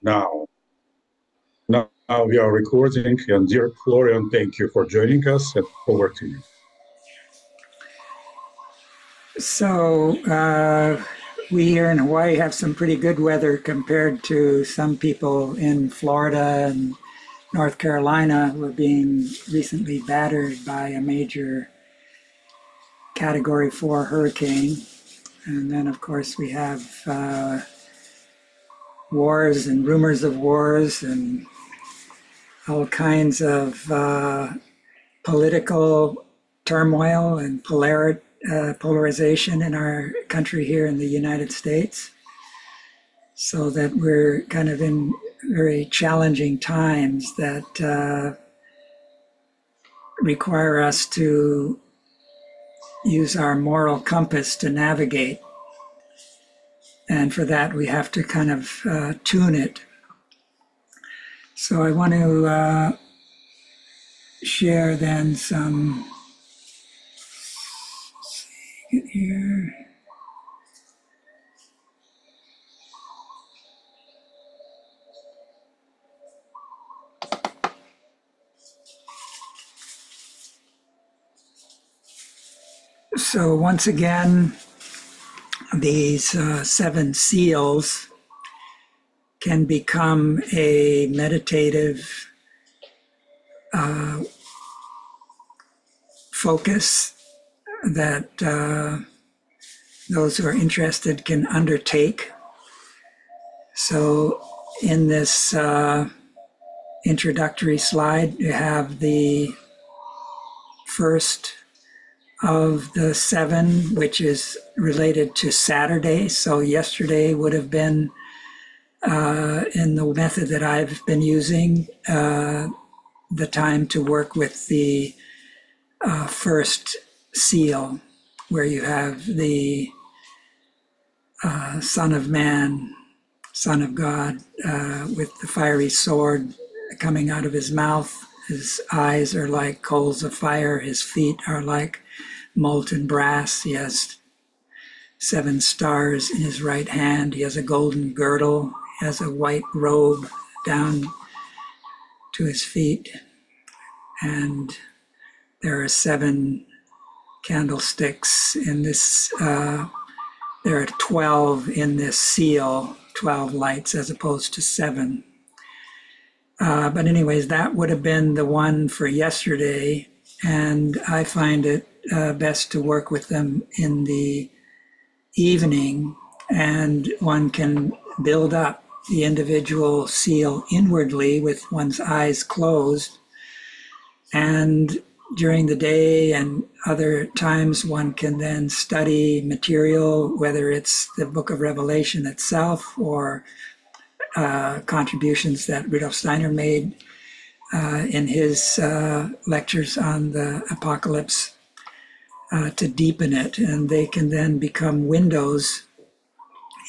Now, now we are recording, and dear Florian, thank you for joining us, and over to you. So, we here in Hawaii have some pretty good weather compared to some people in Florida and North Carolina who are being recently battered by a major Category 4 hurricane. And then, of course, we have wars and rumors of wars and all kinds of political turmoil and polarization in our country here in the United States. So that we're kind of in very challenging times that require us to use our moral compass to navigate. And for that, we have to kind of tune it. So I want to share then some, let's see here. So once again, these 7 seals can become a meditative focus that those who are interested can undertake. So in this introductory slide, you have the first of the 7, which is related to Saturday. So yesterday would have been, in the method that I've been using, the time to work with the first seal, where you have the Son of Man, Son of God, with the fiery sword coming out of his mouth. His eyes are like coals of fire. His feet are like molten brass. He has 7 stars in his right hand. He has a golden girdle. He has a white robe down to his feet. And there are 7 candlesticks in this. There are 12 in this seal, 12 lights as opposed to 7. But anyways, that would have been the one for yesterday. And I find it best to work with them in the evening, and one can build up the individual seal inwardly with one's eyes closed. And during the day and other times, one can then study material, whether it's the book of Revelation itself or contributions that Rudolf Steiner made in his lectures on the apocalypse, to deepen it. And they can then become windows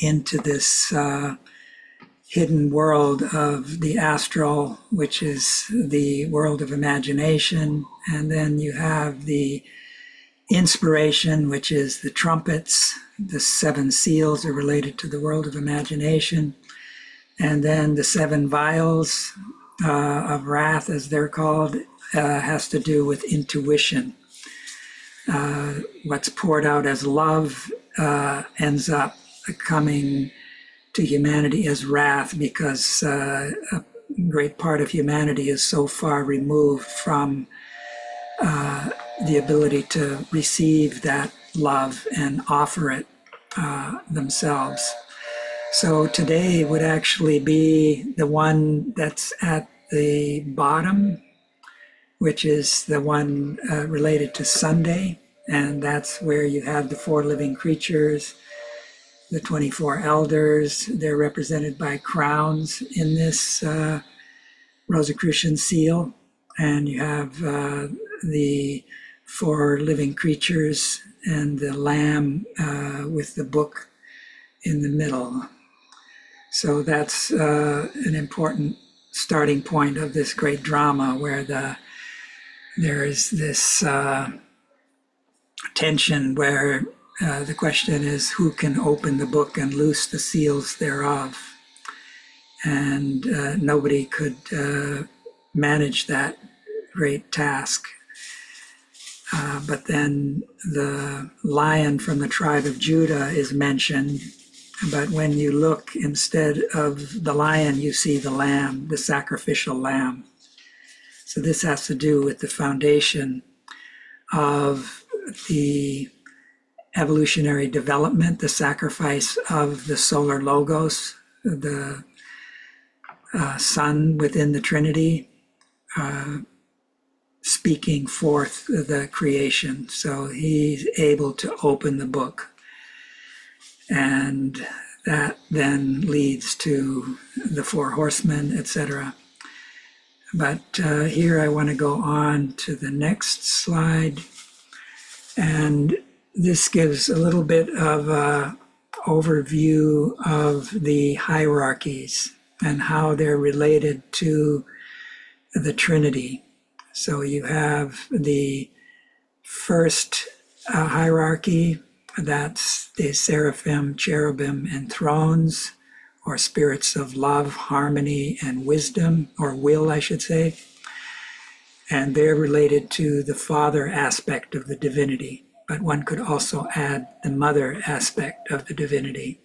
into this hidden world of the astral, which is the world of imagination. And then you have the inspiration, which is the trumpets. The 7 seals are related to the world of imagination. And then the 7 vials of wrath, as they're called, has to do with intuition. What's poured out as love ends up coming to humanity as wrath, because a great part of humanity is so far removed from the ability to receive that love and offer it themselves. So today would actually be the one that's at the bottom, which is the one related to Sunday. And that's where you have the 4 living creatures, the 24 elders. They're represented by crowns in this Rosicrucian seal. And you have the 4 living creatures and the lamb with the book in the middle. So that's an important starting point of this great drama, where there is this tension where the question is, who can open the book and loose the seals thereof? and nobody could manage that great task. But then the lion from the tribe of Judah is mentioned. But when you look, instead of the lion, you see the lamb, the sacrificial lamb. So this has to do with the foundation of the evolutionary development, the sacrifice of the solar logos, the Son within the Trinity, speaking forth the creation. So he's able to open the book. And that then leads to the four horsemen, etc. But here I want to go on to the next slide. And this gives a little bit of an overview of the hierarchies and how they're related to the Trinity. So you have the first hierarchy, that's the seraphim, cherubim, and thrones, or spirits of love, harmony, and wisdom, or will, I should say. And they're related to the father aspect of the divinity, but one could also add the mother aspect of the divinity.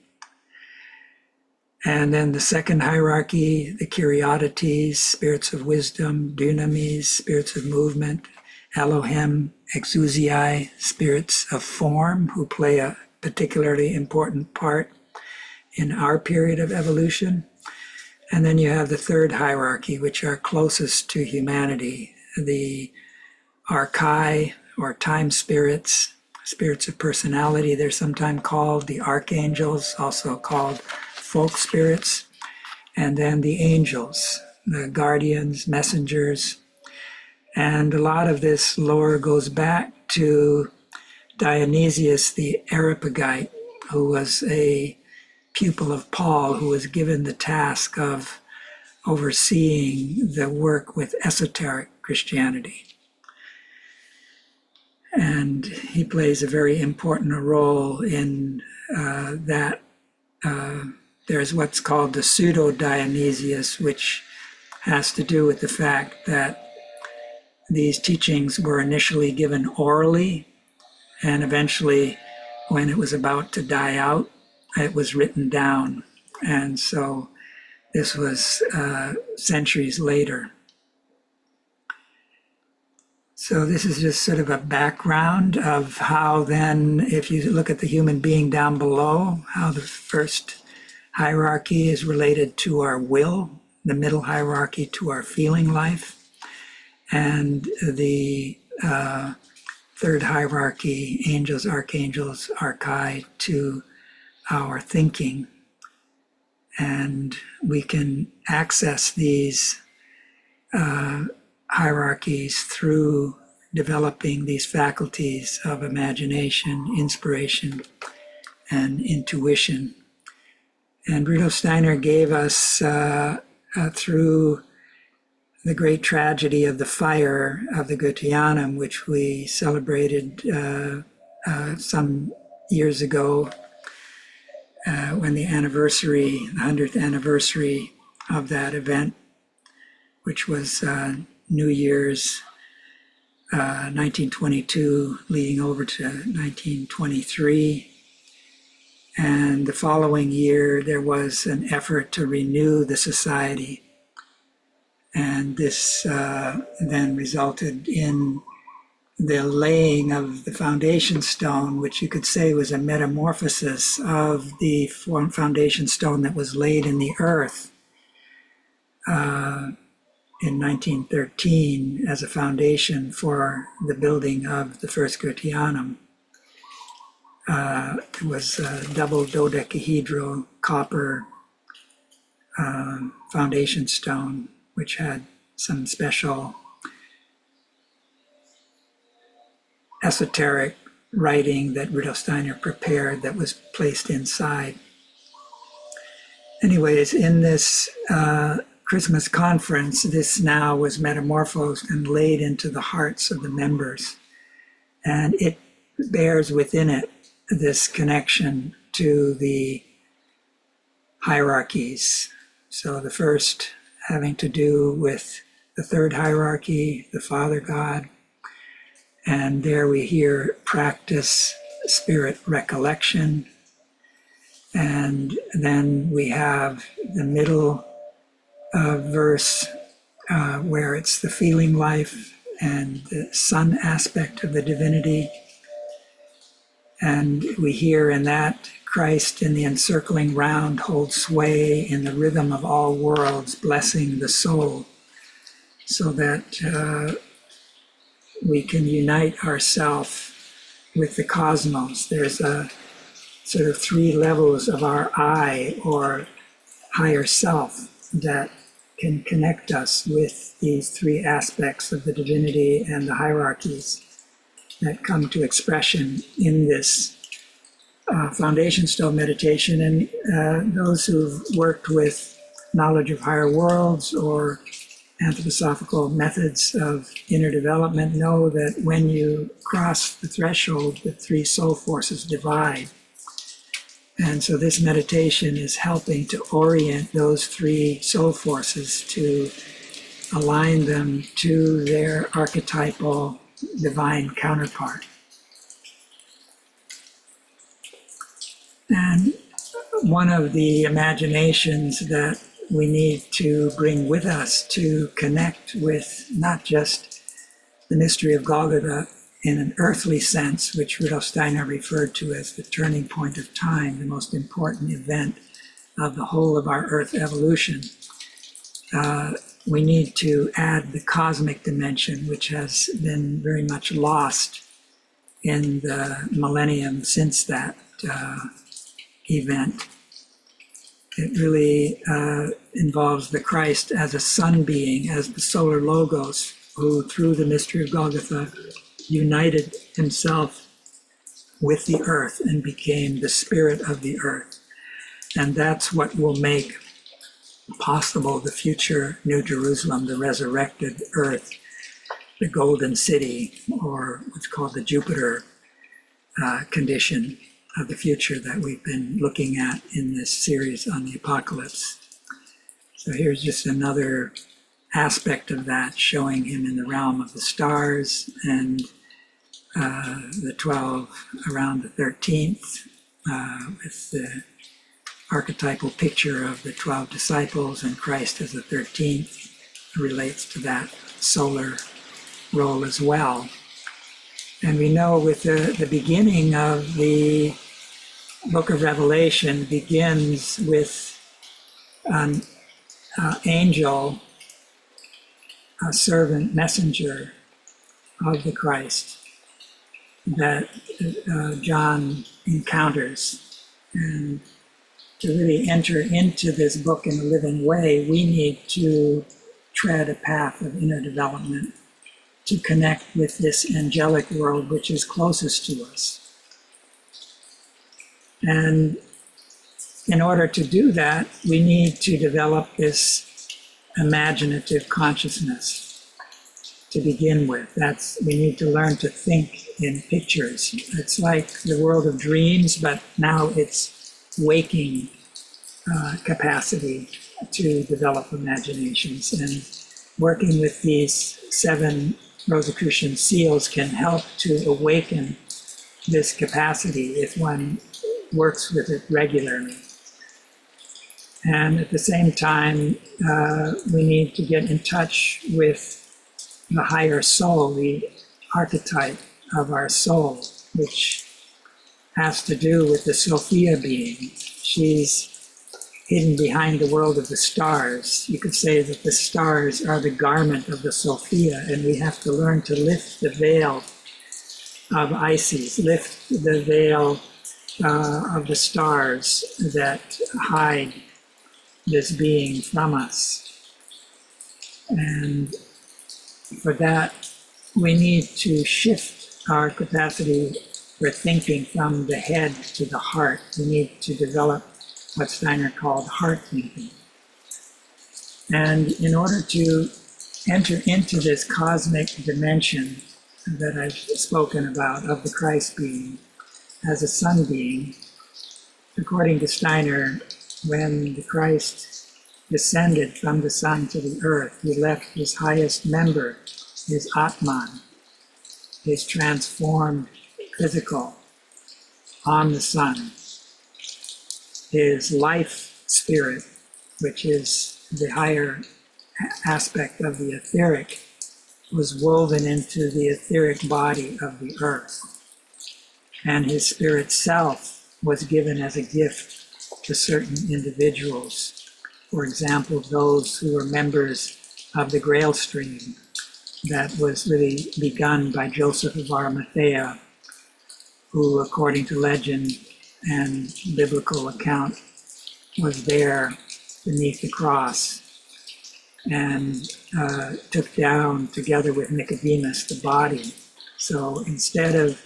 And then the second hierarchy, the Kyriates, spirits of wisdom, dunamis, spirits of movement, Elohim, exousiai, spirits of form, who play a particularly important part in our period of evolution. And then you have the third hierarchy, which are closest to humanity, the archai, or time spirits, spirits of personality, they're sometimes called, the archangels, also called folk spirits, and then the angels, the guardians, messengers. And a lot of this lore goes back to Dionysius the Areopagite, who was a pupil of Paul, who was given the task of overseeing the work with esoteric Christianity. And he plays a very important role in that. There's what's called the pseudo-Dionysius, which has to do with the fact that these teachings were initially given orally, and eventually, when it was about to die out, it was written down. And so this was centuries later. So this is just sort of a background of how then, if you look at the human being down below, how the first hierarchy is related to our will, the middle hierarchy to our feeling life, and the third hierarchy, angels, archangels, archai, to our thinking. And we can access these hierarchies through developing these faculties of imagination, inspiration, and intuition. And Rudolf Steiner gave us, through the great tragedy of the fire of the Goetheanum, which we celebrated some years ago, when the 100th anniversary of that event, which was New Year's 1922 leading over to 1923. And the following year, there was an effort to renew the society. And this then resulted in the laying of the foundation stone, which you could say was a metamorphosis of the foundation stone that was laid in the earth in 1913 as a foundation for the building of the first Goetheanum. It was a double dodecahedral copper foundation stone, which had some special esoteric writing that Rudolf Steiner prepared that was placed inside. Anyways, in this Christmas conference, this now was metamorphosed and laid into the hearts of the members. And it bears within it this connection to the hierarchies. So the first having to do with the third hierarchy, the Father God. And there we hear practice, spirit recollection. And then we have the middle verse where it's the feeling life and the sun aspect of the divinity. And we hear in that Christ in the encircling round holds sway in the rhythm of all worlds, blessing the soul, so that we can unite ourselves with the cosmos. There's a sort of three levels of our I, or higher self, that can connect us with these three aspects of the divinity and the hierarchies that come to expression in this foundation stone meditation. And those who've worked with knowledge of higher worlds or anthroposophical methods of inner development know that when you cross the threshold, the three soul forces divide. And so this meditation is helping to orient those three soul forces, to align them to their archetypal divine counterpart. And one of the imaginations that we need to bring with us to connect with not just the mystery of Golgotha in an earthly sense, which Rudolf Steiner referred to as the turning point of time, the most important event of the whole of our Earth evolution. We need to add the cosmic dimension, which has been very much lost in the millennium since that event. It really involves the Christ as a sun being, as the solar logos, who through the mystery of Golgotha united himself with the earth and became the spirit of the earth. And that's what will make possible the future New Jerusalem, the resurrected earth, the golden city, or what's called the Jupiter condition of the future that we've been looking at in this series on the apocalypse. So here's just another aspect of that, showing him in the realm of the stars, and the 12 around the 13th, with the archetypal picture of the 12 disciples, and Christ as the 13th relates to that solar role as well. And we know with the beginning of the book of Revelation begins with an angel, a servant messenger of the Christ that John encounters. And to really enter into this book in a living way, we need to tread a path of inner development to connect with this angelic world which is closest to us. And in order to do that, we need to develop this imaginative consciousness to begin with. We need to learn to think in pictures. It's like the world of dreams, but now it's waking capacity to develop imaginations. And working with these 7 Rosicrucian seals can help to awaken this capacity if one works with it regularly. And at the same time, we need to get in touch with the higher soul, the archetype of our soul, which has to do with the Sophia being. She's hidden behind the world of the stars. You could say that the stars are the garment of the Sophia, and we have to learn to lift the veil of Isis, lift the veil of the stars that hide this being from us. And for that, we need to shift our capacity for thinking from the head to the heart. We need to develop what Steiner called heart thinking. And in order to enter into this cosmic dimension that I've spoken about of the Christ being as a sun being, according to Steiner, when the Christ descended from the sun to the earth. He left his highest member, his Atman, his transformed physical, on the sun. His life spirit, which is the higher aspect of the etheric, was woven into the etheric body of the earth. And his spirit self was given as a gift to certain individuals. For example, those who were members of the Grail stream that was really begun by Joseph of Arimathea, who, according to legend and biblical account, was there beneath the cross and took down, together with Nicodemus, the body. So instead of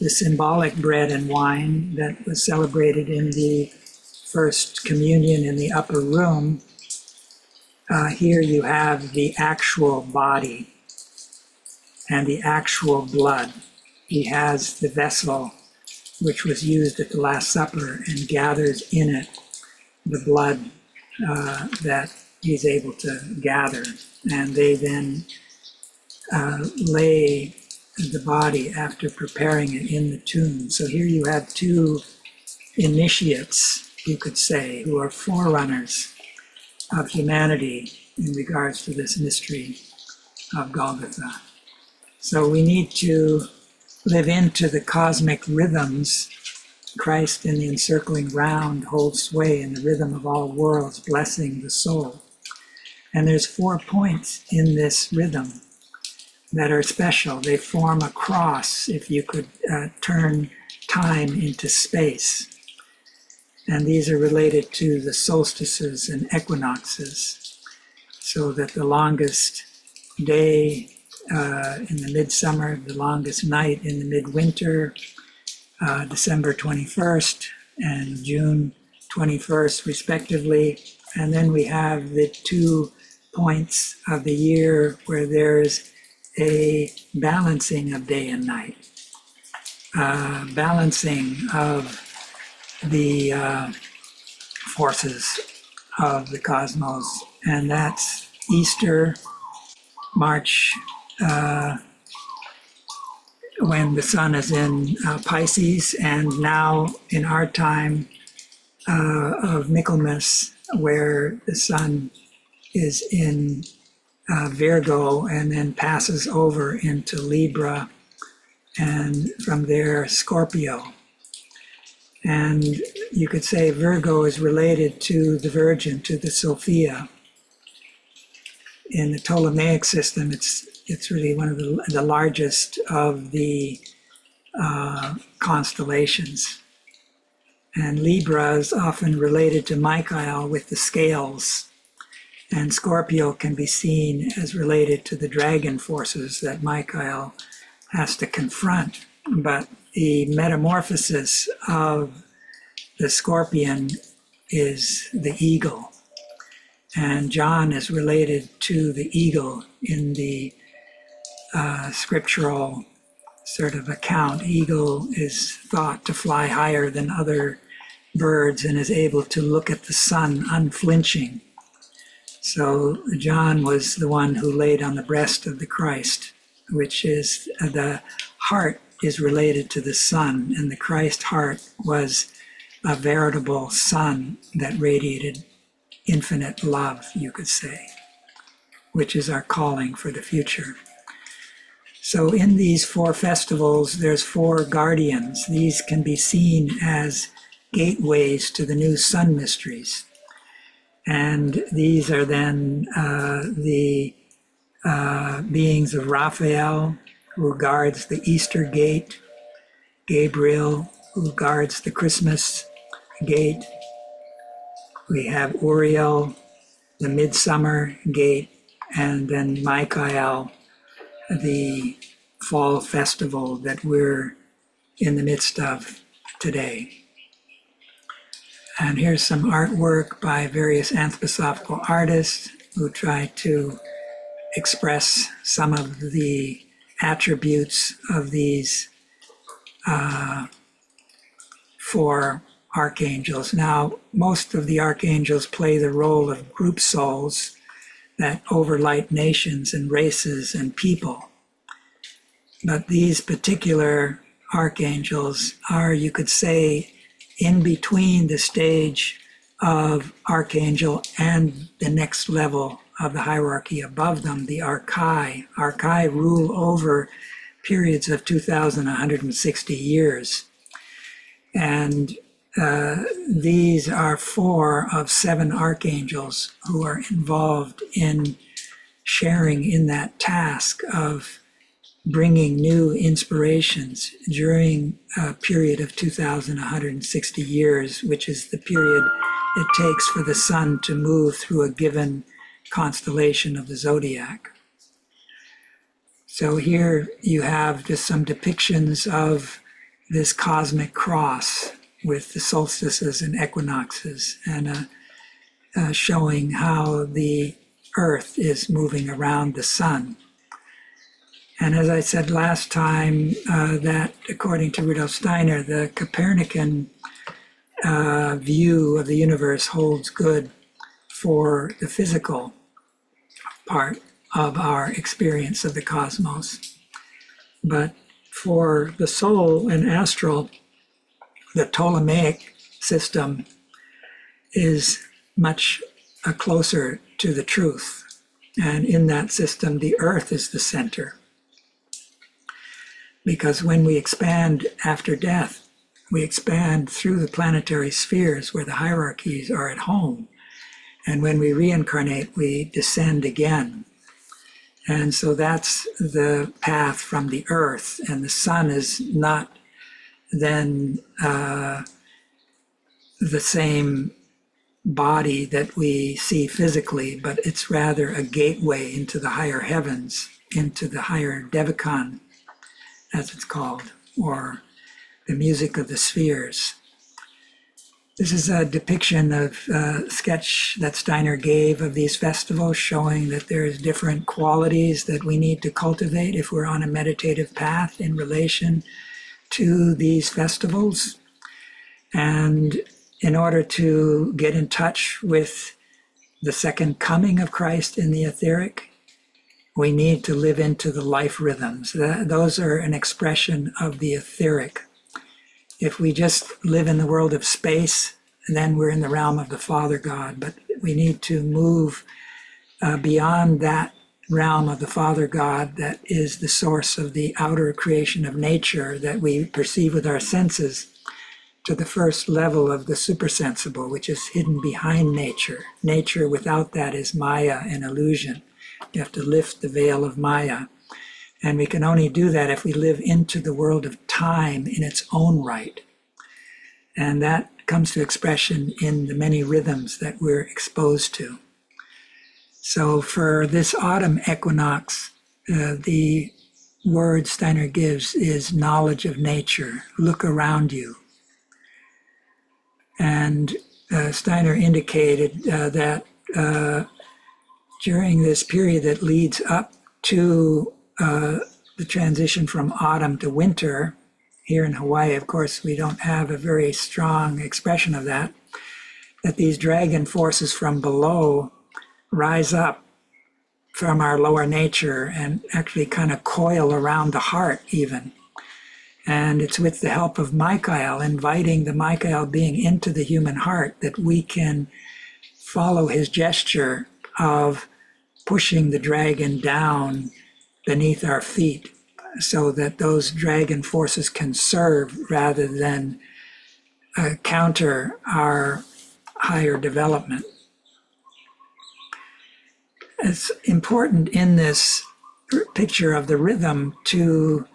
the symbolic bread and wine that was celebrated in the first communion in the upper room, here you have the actual body and the actual blood. He has the vessel which was used at the Last Supper and gathers in it the blood that he's able to gather. And they then lay the body after preparing it in the tomb. So here you have two initiates, you could say, who are forerunners of humanity in regards to this mystery of Golgotha. So we need to live into the cosmic rhythms. Christ in the encircling round holds sway in the rhythm of all worlds, blessing the soul. And there's 4 points in this rhythm that are special. They form a cross, if you could turn time into space. And these are related to the solstices and equinoxes, so that the longest day in the midsummer, the longest night in the midwinter, December 21st and June 21st, respectively. And then we have the 2 points of the year where there's a balancing of day and night, balancing of the forces of the cosmos. And that's Easter, March, when the sun is in Pisces, and now in our time of Michaelmas, where the sun is in Virgo and then passes over into Libra, and from there Scorpio. And you could say Virgo is related to the Virgin, to the Sophia. In the Ptolemaic system, it's really one of the largest of the constellations. And Libra is often related to Michael with the scales. And Scorpio can be seen as related to the dragon forces that Michael has to confront. But the metamorphosis of the scorpion is the eagle. And John is related to the eagle in the scriptural sort of account. Eagle is thought to fly higher than other birds and is able to look at the sun unflinching. So John was the one who laid on the breast of the Christ, which is the heart is related to the sun, and the Christ heart was a veritable sun that radiated infinite love, you could say, which is our calling for the future. So in these 4 festivals, there's 4 guardians. These can be seen as gateways to the new sun mysteries. And these are then the beings of Raphael, who guards the Easter gate, Gabriel, who guards the Christmas gate. We have Uriel, the Midsummer gate, and then Michael, the fall festival that we're in the midst of today. And here's some artwork by various anthroposophical artists who try to express some of the attributes of these 4 archangels. Now, most of the archangels play the role of group souls that overlight nations and races and people. But these particular archangels are, you could say, in between the stage of archangel and the next level of the hierarchy above them, the archai. Archai rule over periods of 2,160 years. And these are 4 of 7 archangels who are involved in sharing in that task of bringing new inspirations during a period of 2,160 years, which is the period it takes for the sun to move through a given constellation of the zodiac. So here you have just some depictions of this cosmic cross with the solstices and equinoxes, and showing how the Earth is moving around the sun. And as I said last time, that according to Rudolf Steiner, the Copernican view of the universe holds good for the physical part of our experience of the cosmos. But for the soul and astral, the Ptolemaic system is much closer to the truth. And in that system, the Earth is the center. Because when we expand after death, we expand through the planetary spheres where the hierarchies are at home. And when we reincarnate, we descend again. And so that's the path from the Earth. And the sun is not then the same body that we see physically, but it's rather a gateway into the higher heavens, into the higher Devakan, as it's called, or the music of the spheres. This is a depiction of a sketch that Steiner gave of these festivals, showing that there's different qualities that we need to cultivate if we're on a meditative path in relation to these festivals. And in order to get in touch with the second coming of Christ in the etheric, we need to live into the life rhythms. Those are an expression of the etheric. If we just live in the world of space, then we're in the realm of the Father God. But we need to move beyond that realm of the Father God that is the source of the outer creation of nature that we perceive with our senses, to the first level of the supersensible, which is hidden behind nature. Nature without that is Maya and illusion. You have to lift the veil of Maya. And we can only do that if we live into the world of time in its own right. And that comes to expression in the many rhythms that we're exposed to. So for this autumn equinox, the word Steiner gives is knowledge of nature. Look around you. And Steiner indicated that during this period that leads up to the transition from autumn to winter, here in Hawaii, of course, we don't have a very strong expression of that, that these dragon forces from below rise up from our lower nature and actually kind of coil around the heart even. And it's with the help of Michael, inviting the Michael being into the human heart, that we can follow his gesture of pushing the dragon down beneath our feet so that those dragon forces can serve rather than counter our higher development. It's important in this picture of the rhythm to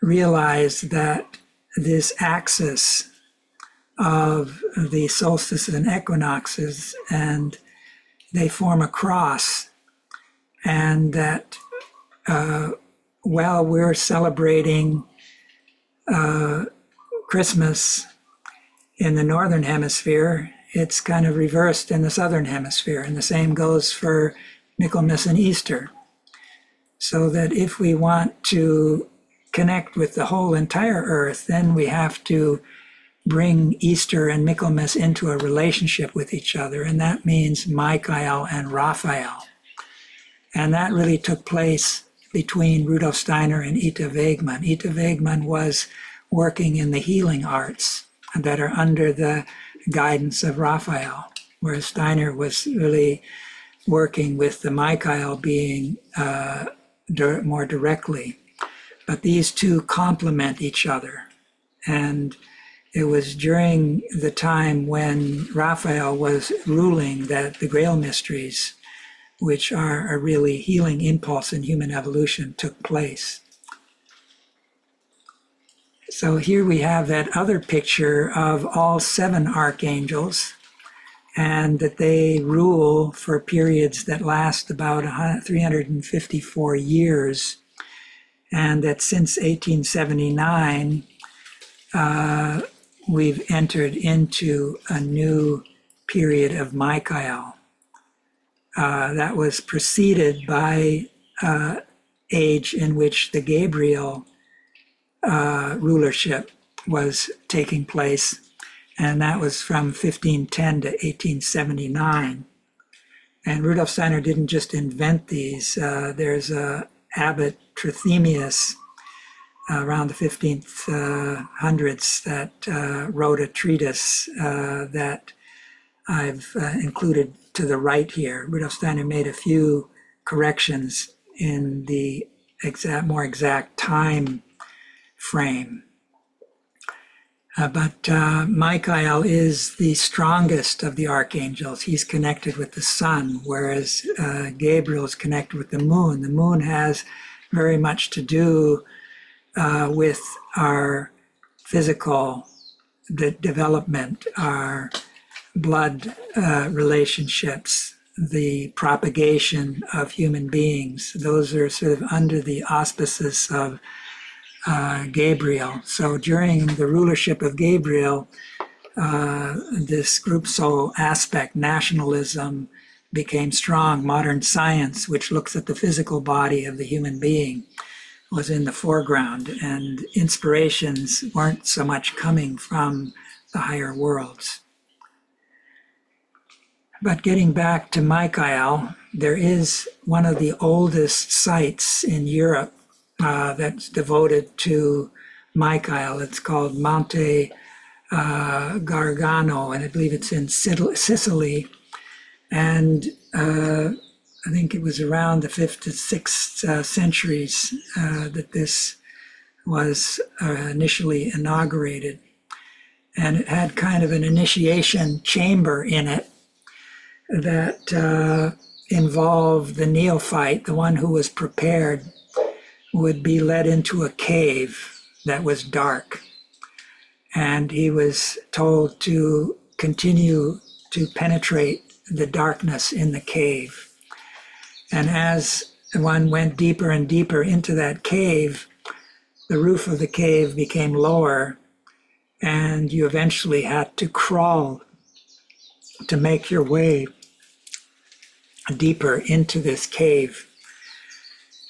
realize that this axis of the solstices and equinoxes, and they form a cross, and that while we're celebrating Christmas in the northern hemisphere, it's kind of reversed in the southern hemisphere, and the same goes for Michaelmas and Easter. So that if we want to connect with the whole entire earth, then we have to bring Easter and Michaelmas into a relationship with each other, and that means Michael and Raphael. And that really took place between Rudolf Steiner and Ita Wegman. Ita Wegman was working in the healing arts that are under the guidance of Raphael, whereas Steiner was really working with the Michael being more directly. But these two complement each other. And it was during the time when Raphael was ruling that the Grail mysteries, which are a really healing impulse in human evolution, took place. So here we have that other picture of all 7 archangels, and that they rule for periods that last about 354 years, and that since 1879, we've entered into a new period of Michael. That was preceded by age in which the Gabriel rulership was taking place, and that was from 1510 to 1879. And Rudolf Steiner didn't just invent these. There's Abbot Trithemius around the 1500s that wrote a treatise that I've included to the right here. Rudolf Steiner made a few corrections in the more exact time frame. But Michael is the strongest of the archangels. He's connected with the sun, whereas Gabriel is connected with the moon. The moon has very much to do with our physical development, our blood relationships, the propagation of human beings. Those are sort of under the auspices of Gabriel. So during the rulership of Gabriel, this group soul aspect, nationalism, became strong. Modern science, which looks at the physical body of the human being, was in the foreground, and inspirations weren't so much coming from the higher worlds. But getting back to Michael, there is one of the oldest sites in Europe that's devoted to Michael. It's called Monte Gargano, and I believe it's in Sicily. And I think it was around the 5th to 6th centuries that this was initially inaugurated. And it had kind of an initiation chamber in it that involved the neophyte, the one who was prepared, would be led into a cave that was dark. And he was told to continue to penetrate the darkness in the cave. And as one went deeper and deeper into that cave, the roof of the cave became lower, and you eventually had to crawl to make your way deeper into this cave.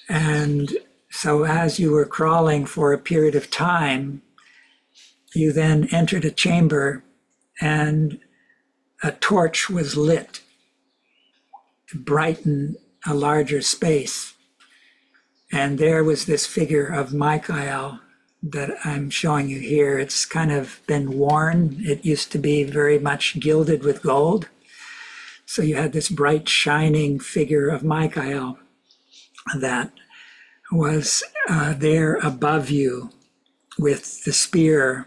And so as you were crawling for a period of time, you then entered a chamber and a torch was lit to brighten a larger space. And there was this figure of Michael that I'm showing you here. It's kind of been worn. It used to be very much gilded with gold. So you had this bright, shining figure of Michael that was there above you with the spear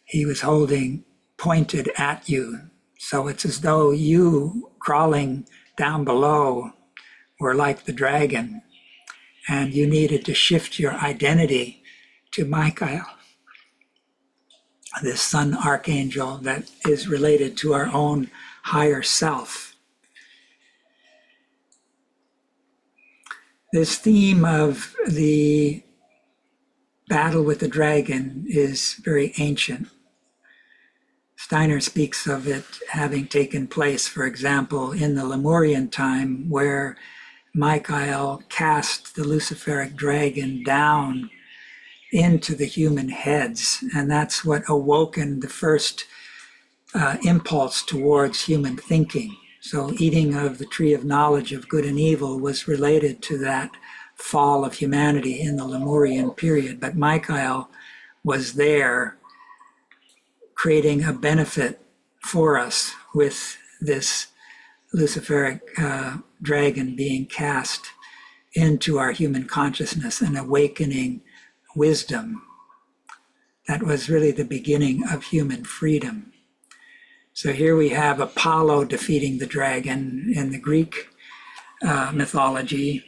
he was holding pointed at you. So it's as though you crawling down below were like the dragon, and you needed to shift your identity to Michael, this sun archangel that is related to our own higher self. This theme of the battle with the dragon is very ancient. Steiner speaks of it having taken place, for example, in the Lemurian time, where Michael cast the Luciferic dragon down into the human heads. And that's what awoken the first impulse towards human thinking. So eating of the tree of knowledge of good and evil was related to that fall of humanity in the Lemurian period. But Michael was there creating a benefit for us with this Luciferic dragon being cast into our human consciousness and awakening wisdom. That was really the beginning of human freedom. So here we have Apollo defeating the dragon in the Greek mythology.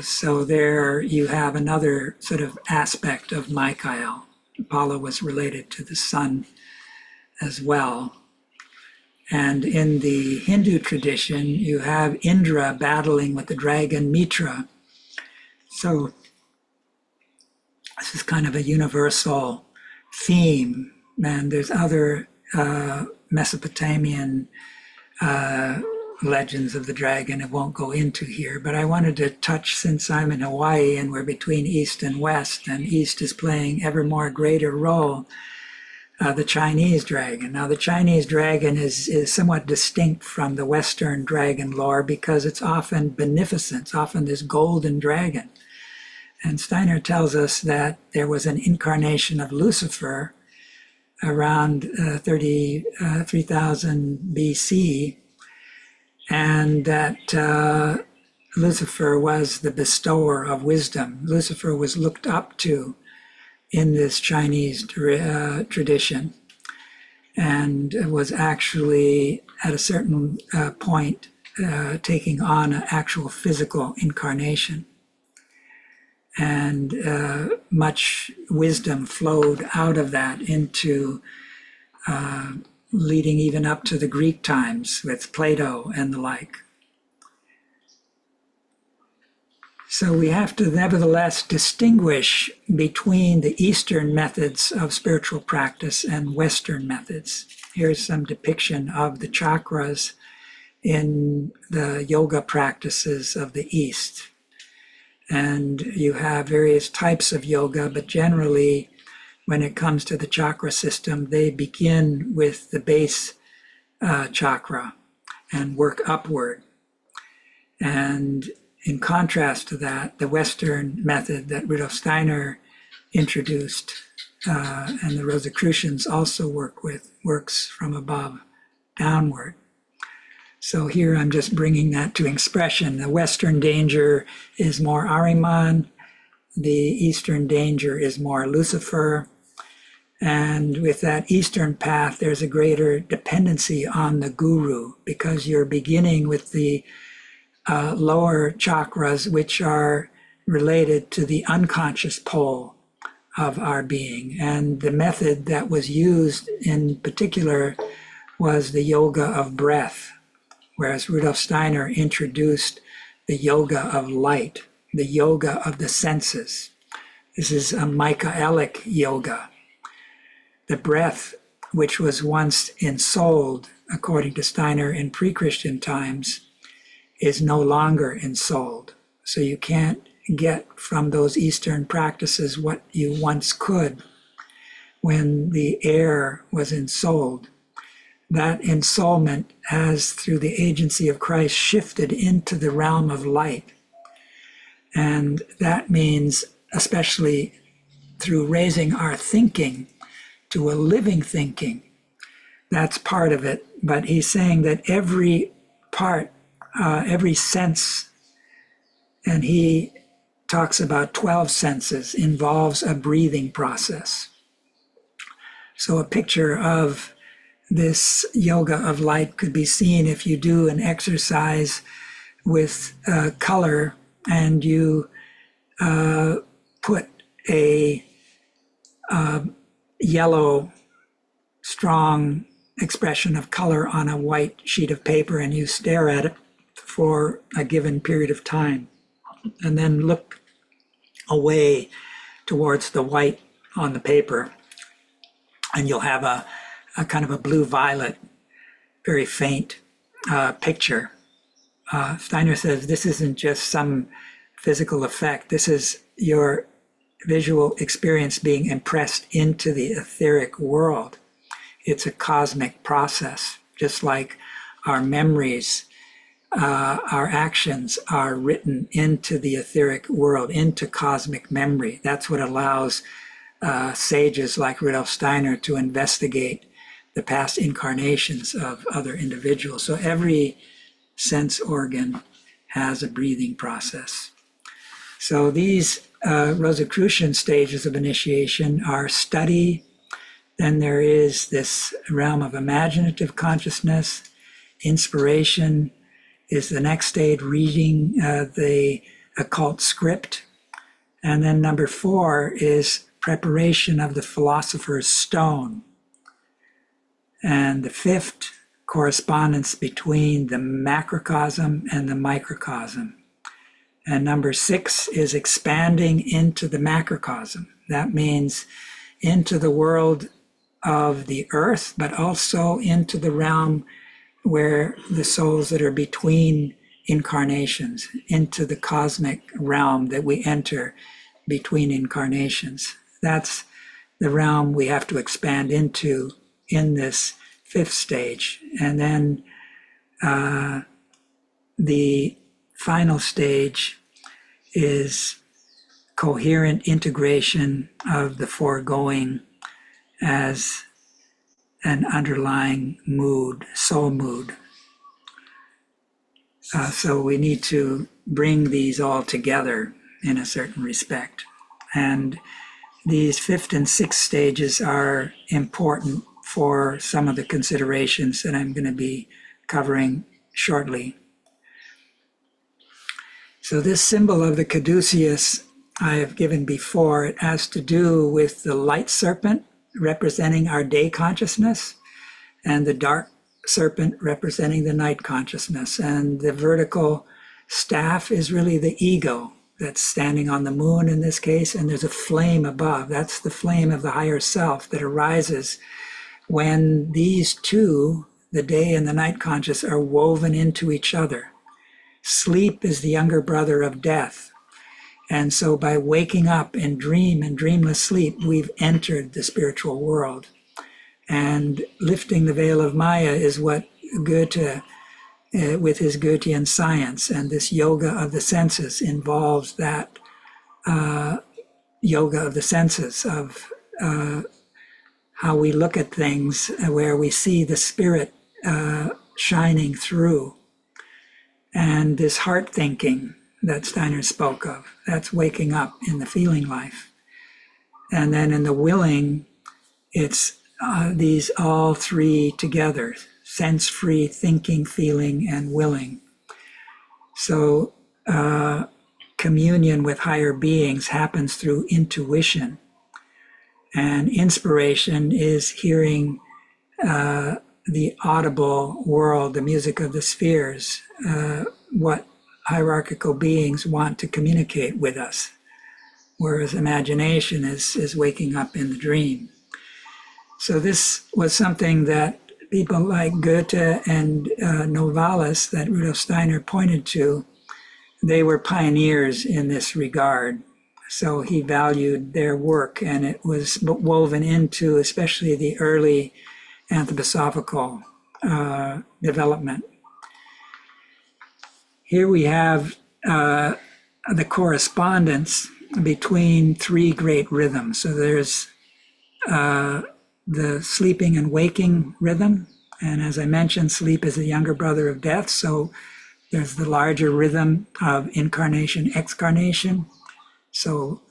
So there you have another sort of aspect of Michael. Apollo was related to the sun as well. And in the Hindu tradition, you have Indra battling with the dragon Mitra. So this is kind of a universal theme. And there's other Mesopotamian legends of the dragon I won't go into here, but I wanted to touch, since I'm in Hawaii and we're between East and West, and East is playing ever more greater role, the Chinese dragon. Now, the Chinese dragon is somewhat distinct from the Western dragon lore because it's often beneficent, it's often this golden dragon. And Steiner tells us that there was an incarnation of Lucifer around 3000 BC, and that Lucifer was the bestower of wisdom. Lucifer was looked up to in this Chinese tradition, and was actually at a certain point taking on an actual physical incarnation. And much wisdom flowed out of that into leading even up to the Greek times with Plato and the like. So we have to nevertheless distinguish between the Eastern methods of spiritual practice and Western methods. Here's some depiction of the chakras in the yoga practices of the East. And you have various types of yoga, but generally, when it comes to the chakra system, they begin with the base chakra and work upward. And in contrast to that, the Western method that Rudolf Steiner introduced and the Rosicrucians also works from above downward. So here I'm just bringing that to expression. The Western danger is more Ahriman. The Eastern danger is more Lucifer. And with that Eastern path, there's a greater dependency on the guru because you're beginning with the lower chakras, which are related to the unconscious pole of our being. And the method that was used in particular was the yoga of breath, whereas Rudolf Steiner introduced the yoga of light, the yoga of the senses. This is a Michaelic yoga. The breath, which was once ensouled, according to Steiner, in pre-Christian times, is no longer ensouled. So you can't get from those Eastern practices what you once could when the air was ensouled. That ensoulment has, through the agency of Christ, shifted into the realm of light. And that means, especially through raising our thinking to a living thinking, that's part of it. But he's saying that every part, every sense, and he talks about 12 senses, involves a breathing process. So a picture of this yoga of light could be seen if you do an exercise with color and you put a yellow, strong expression of color on a white sheet of paper and you stare at it for a given period of time and then look away towards the white on the paper, and you'll have a kind of a blue-violet, very faint picture. Steiner says this isn't just some physical effect. This is your visual experience being impressed into the etheric world. It's a cosmic process, just like our memories, our actions are written into the etheric world, into cosmic memory. That's what allows sages like Rudolf Steiner to investigate the past incarnations of other individuals. So every sense organ has a breathing process. So these Rosicrucian stages of initiation are study. Then there is this realm of imaginative consciousness. Inspiration is the next stage, reading the occult script. And then number 4 is preparation of the philosopher's stone. And the 5th, correspondence between the macrocosm and the microcosm. And number 6 is expanding into the macrocosm. That means into the world of the earth, but also into the realm where the souls that are between incarnations, into the cosmic realm that we enter between incarnations. That's the realm we have to expand into in this 5th stage. And then the final stage is coherent integration of the foregoing as an underlying mood, soul mood. So we need to bring these all together in a certain respect. And these 5th and 6th stages are important for some of the considerations that I'm going to be covering shortly. So this symbol of the caduceus I have given before, it has to do with the light serpent representing our day consciousness and the dark serpent representing the night consciousness. And the vertical staff is really the ego that's standing on the moon in this case, and there's a flame above. That's the flame of the higher self that arises when these two, the day and the night conscious, are woven into each other. Sleep is the younger brother of death. And so by waking up in dream and dreamless sleep, we've entered the spiritual world. And lifting the veil of Maya is what Goethe, with his Goethean science, and this yoga of the senses involves that yoga of the senses, of how we look at things, where we see the spirit shining through. And this heart thinking that Steiner spoke of, that's waking up in the feeling life. And then in the willing, it's these all three together, sense-free thinking, feeling, and willing. So communion with higher beings happens through intuition. And inspiration is hearing the audible world, the music of the spheres, what hierarchical beings want to communicate with us, whereas imagination is waking up in the dream. So this was something that people like Goethe and Novalis, that Rudolf Steiner pointed to, they were pioneers in this regard. So he valued their work, and it was woven into especially the early anthroposophical development. Here we have the correspondence between 3 great rhythms. So there's the sleeping and waking rhythm. And as I mentioned, sleep is the younger brother of death. So there's the larger rhythm of incarnation, excarnation. So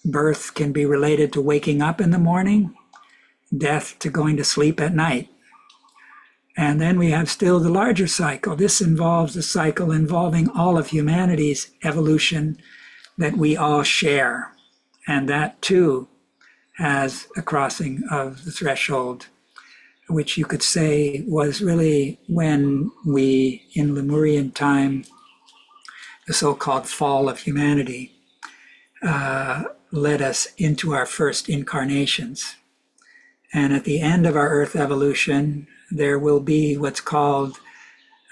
birth can be related to waking up in the morning, death to going to sleep at night. And then we have still the larger cycle. This involves the cycle involving all of humanity's evolution that we all share. And that too has a crossing of the threshold, which you could say was really when we, in Lemurian time, the so-called fall of humanity, led us into our first incarnations. And at the end of our Earth evolution, there will be what's called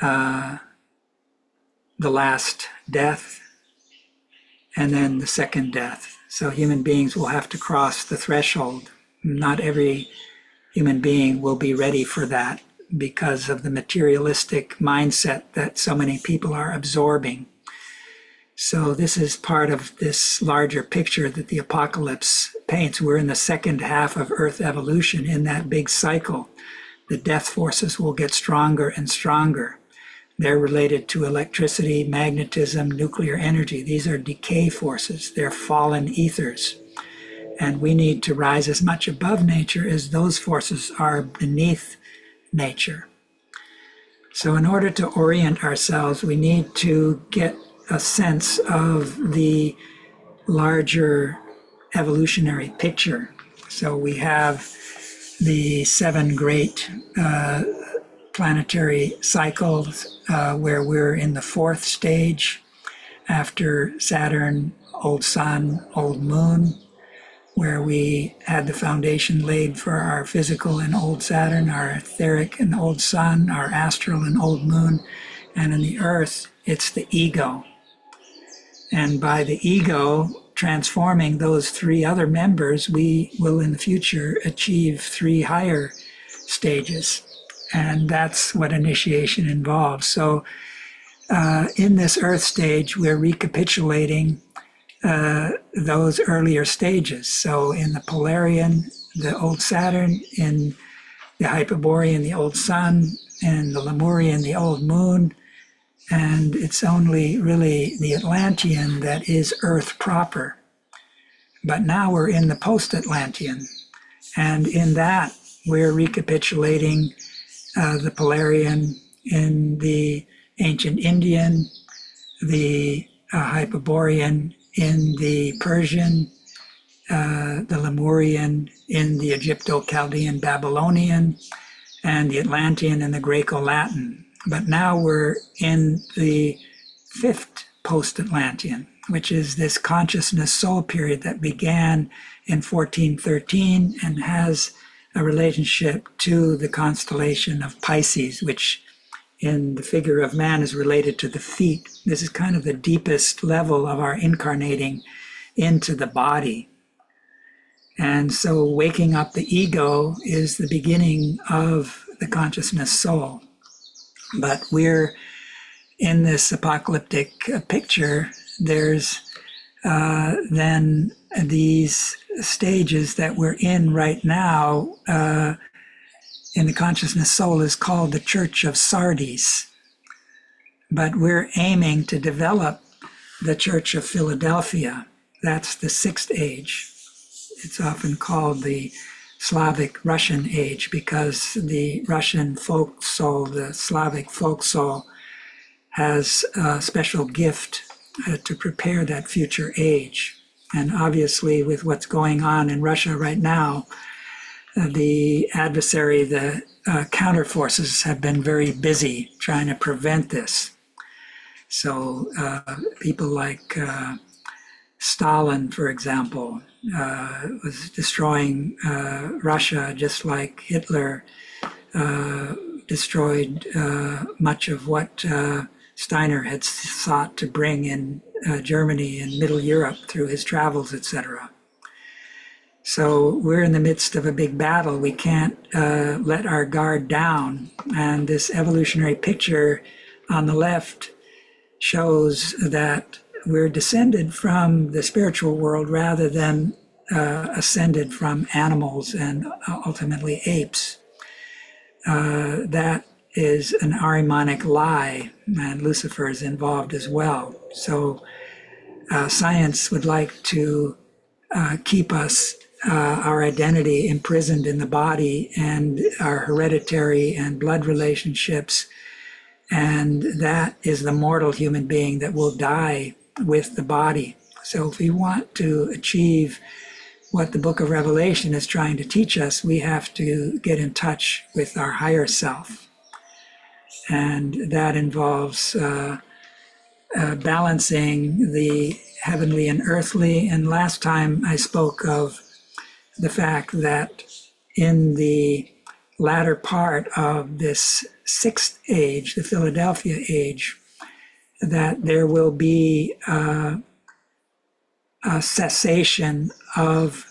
the last death, and then the second death. So human beings will have to cross the threshold. Not every human being will be ready for that because of the materialistic mindset that so many people are absorbing. So this is part of this larger picture that the apocalypse paints. We're in the second half of Earth evolution in that big cycle. The death forces will get stronger and stronger. They're related to electricity, magnetism, nuclear energy. These are decay forces. They're fallen ethers. And we need to rise as much above nature as those forces are beneath nature. So in order to orient ourselves, we need to get a sense of the larger evolutionary picture. So we have the 7 great planetary cycles where we're in the 4th stage after Saturn, old sun, old moon, where we had the foundation laid for our physical in old Saturn, our etheric in old sun, our astral in old moon, and in the earth, it's the ego. And by the ego transforming those 3 other members, we will in the future achieve 3 higher stages. And that's what initiation involves. So in this earth stage, we're recapitulating those earlier stages. So in the Polarian, the old Saturn, in the Hyperborean, the old sun, in the Lemurian, the old moon, and it's only really the Atlantean that is Earth proper. But now we're in the post-Atlantean, and in that we're recapitulating the Polarian in the ancient Indian, the Hyperborean in the Persian, the Lemurian in the Egypto-Chaldean Babylonian, and the Atlantean in the Greco-Latin. But now we're in the 5th post-Atlantean, which is this consciousness soul period that began in 1413 and has a relationship to the constellation of Pisces, which in the figure of man is related to the feet. This is kind of the deepest level of our incarnating into the body. And so waking up the ego is the beginning of the consciousness soul. But we're in this apocalyptic picture, there's then these stages that we're in right now in the consciousness soul is called the Church of Sardis. But we're aiming to develop the Church of Philadelphia. That's the 6th age. It's often called the Slavic Russian age because the Russian folk soul, the Slavic folk soul, has a special gift to prepare that future age. And obviously with what's going on in Russia right now, the adversary, the counter forces have been very busy trying to prevent this. So people like Stalin, for example, was destroying Russia just like Hitler destroyed much of what Steiner had sought to bring in Germany and Middle Europe through his travels, etc. So we're in the midst of a big battle. We can't let our guard down. And this evolutionary picture on the left shows that we're descended from the spiritual world rather than ascended from animals and ultimately apes. That is an Ahrimanic lie, and Lucifer is involved as well. So science would like to keep us, our identity imprisoned in the body and our hereditary and blood relationships. And that is the mortal human being that will die with the body. So if we want to achieve what the book of Revelation is trying to teach us, we have to get in touch with our higher self. And that involves balancing the heavenly and earthly. And last time I spoke of the fact that in the latter part of this 6th age, the Philadelphia age, that there will be cessation of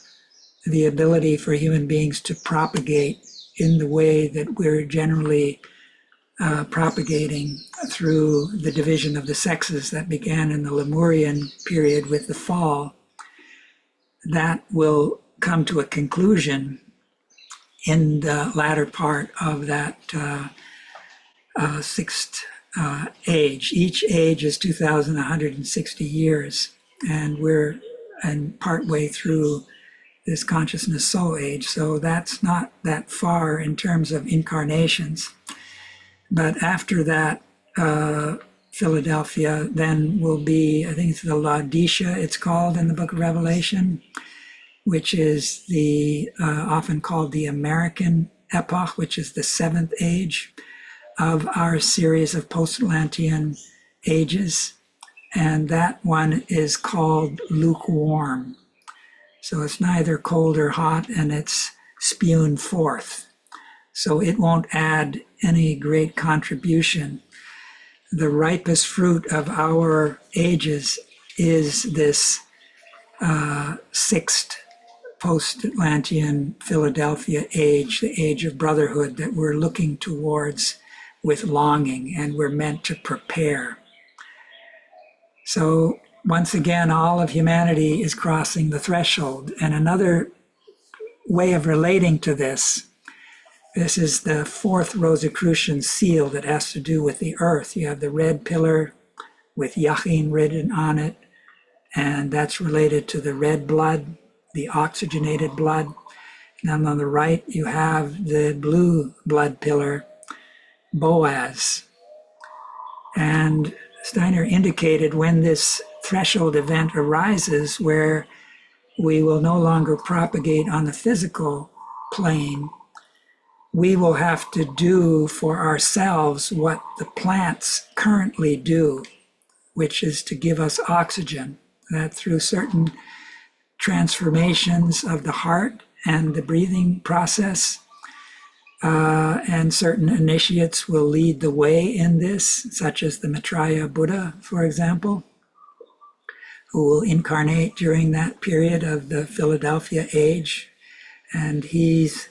the ability for human beings to propagate in the way that we're generally propagating through the division of the sexes that began in the Lemurian period with the fall. That will come to a conclusion in the latter part of that sixth age. Each age is 2,160 years, and we're partway through this consciousness soul age. So that's not that far in terms of incarnations. But after that, Philadelphia then will be, I think it's the Laodicea, it's called in the book of Revelation, which is the often called the American epoch, which is the seventh age of our series of post-Atlantean ages. And that one is called lukewarm. So it's neither cold or hot, and it's spewing forth. So it won't add any great contribution. The ripest fruit of our ages is this sixth post-Atlantean Philadelphia age, the age of brotherhood that we're looking towards with longing, and we're meant to prepare. So once again, all of humanity is crossing the threshold. And another way of relating to this is the fourth Rosicrucian seal that has to do with the earth. You have the red pillar with Yachin written on it, and that's related to the red blood, the oxygenated blood. And on the right, you have the blue blood pillar, Boaz. And Steiner indicated when this threshold event arises where we will no longer propagate on the physical plane, we will have to do for ourselves what the plants currently do, which is to give us oxygen, that through certain transformations of the heart and the breathing process, and certain initiates will lead the way in this, such as the Maitreya Buddha, for example, who will incarnate during that period of the Philadelphia age. And he's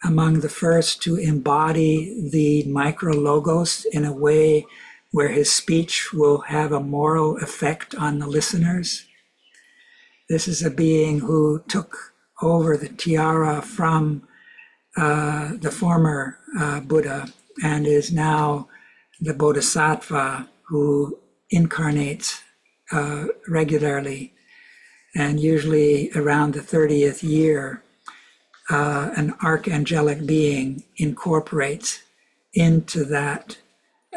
among the first to embody the micro-logos in a way where his speech will have a moral effect on the listeners. This is a being who took over the tiara from the former Buddha and is now the Bodhisattva who incarnates regularly. And usually around the 30th year, an archangelic being incorporates into that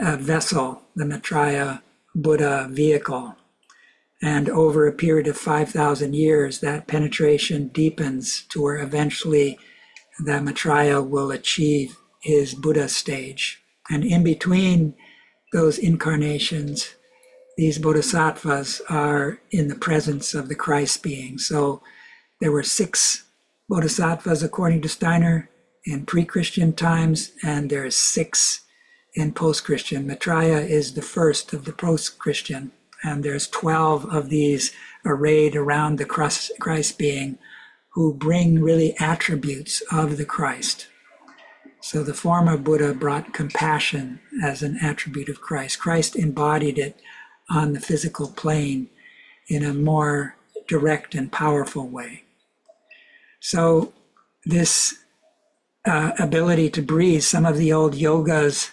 vessel, the Maitreya Buddha vehicle. And over a period of 5,000 years, that penetration deepens to where eventually the Maitreya will achieve his Buddha stage. And in between those incarnations, these bodhisattvas are in the presence of the Christ being. So there were 6 bodhisattvas, according to Steiner, in pre-Christian times, and there's 6 in post-Christian. Maitreya is the first of the post-Christian, and there's 12 of these arrayed around the Christ being who bring really attributes of the Christ. So the former Buddha brought compassion as an attribute of Christ. Christ embodied it on the physical plane in a more direct and powerful way. So this ability to breathe, some of the old yogis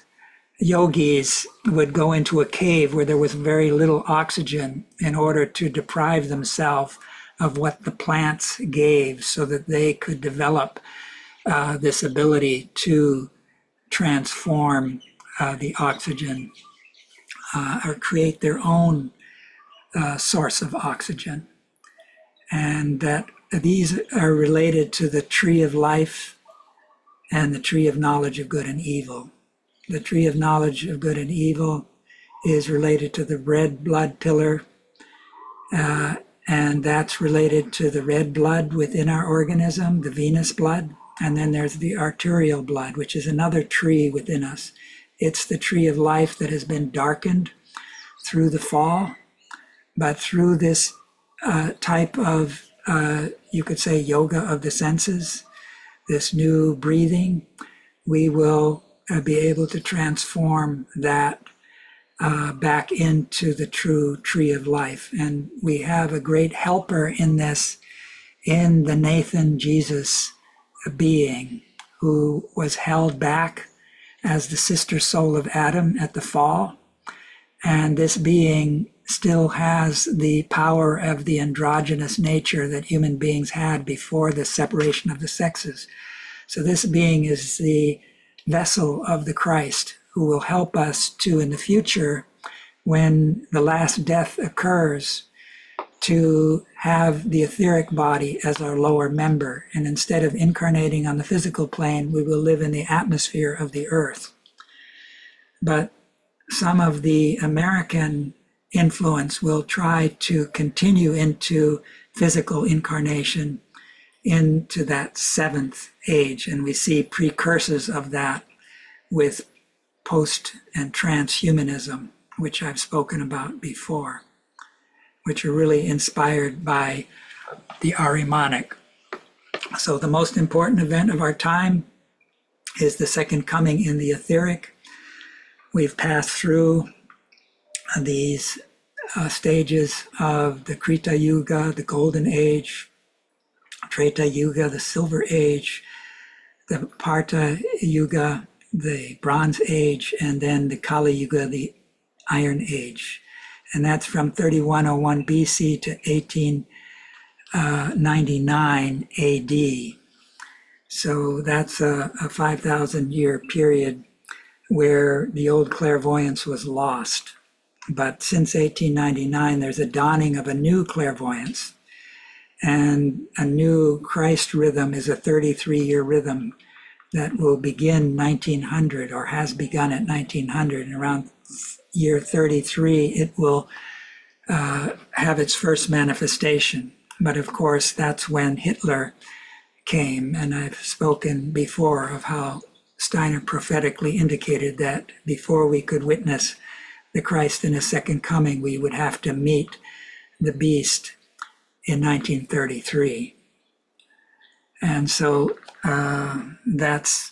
would go into a cave where there was very little oxygen in order to deprive themselves of what the plants gave so that they could develop this ability to transform the oxygen or create their own source of oxygen. And that these are related to the tree of life and the tree of knowledge of good and evil. The tree of knowledge of good and evil is related to the red blood pillar, and that's related to the red blood within our organism, the venous blood. And then there's the arterial blood, which is another tree within us. It's the tree of life that has been darkened through the fall, but through this type of, you could say, yoga of the senses, this new breathing, we will be able to transform that back into the true tree of life. And we have a great helper in this, in the Nathan Jesus being, who was held back as the sister soul of Adam at the fall. And this being still has the power of the androgynous nature that human beings had before the separation of the sexes. So this being is the vessel of the Christ who will help us to, in the future, when the last death occurs, to have the etheric body as our lower member. And instead of incarnating on the physical plane, we will live in the atmosphere of the earth. But some of the American influence will try to continue into physical incarnation into that seventh age. And we see precursors of that with post and transhumanism, which I've spoken about before, which are really inspired by the Ahrimanic. So the most important event of our time is the second coming in the etheric. We've passed through these stages of the Krita Yuga, the Golden Age, Treta Yuga, the Silver Age, the Parta Yuga, the Bronze Age, and then the Kali Yuga, the Iron Age. And that's from 3101 BC to 1899 AD. So that's a 5,000 year period where the old clairvoyance was lost. But since 1899, there's a dawning of a new clairvoyance. And a new Christ rhythm is a 33-year rhythm that will begin 1900, or has begun at 1900. And around year 33, it will have its first manifestation. But of course, that's when Hitler came. And I've spoken before of how Steiner prophetically indicated that before we could witness the Christ in his second coming, we would have to meet the beast in 1933. And so that's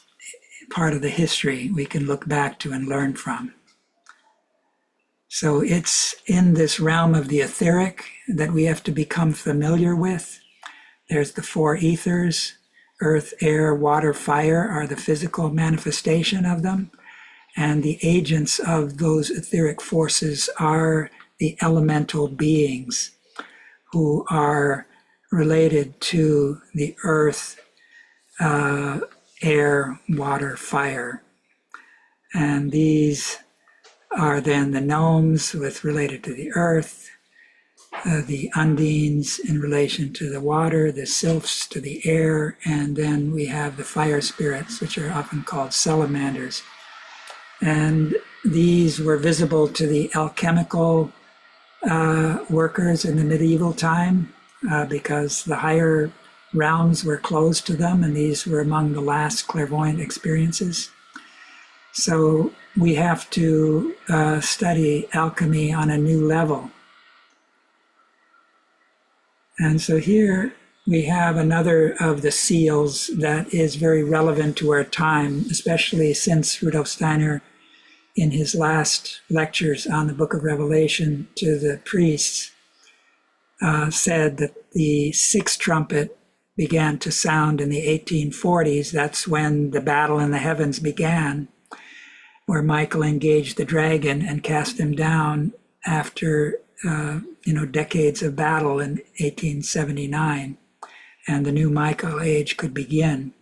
part of the history we can look back to and learn from. So it's in this realm of the etheric that we have to become familiar with. There's the four ethers. Earth, air, water, fire are the physical manifestation of them. And the agents of those etheric forces are the elemental beings who are related to the earth, air, water, fire. And these are then the gnomes related to the earth, the undines in relation to the water, the sylphs to the air, and then we have the fire spirits, which are often called salamanders. And these were visible to the alchemical workers in the medieval time because the higher realms were closed to them, and these were among the last clairvoyant experiences. So we have to study alchemy on a new level. And so here we have another of the seals that is very relevant to our time, especially since Rudolf Steiner, in his last lectures on the Book of Revelation to the priests, said that the sixth trumpet began to sound in the 1840s. That's when the battle in the heavens began, where Michael engaged the dragon and cast him down after decades of battle in 1879, and the new Michael age could begin.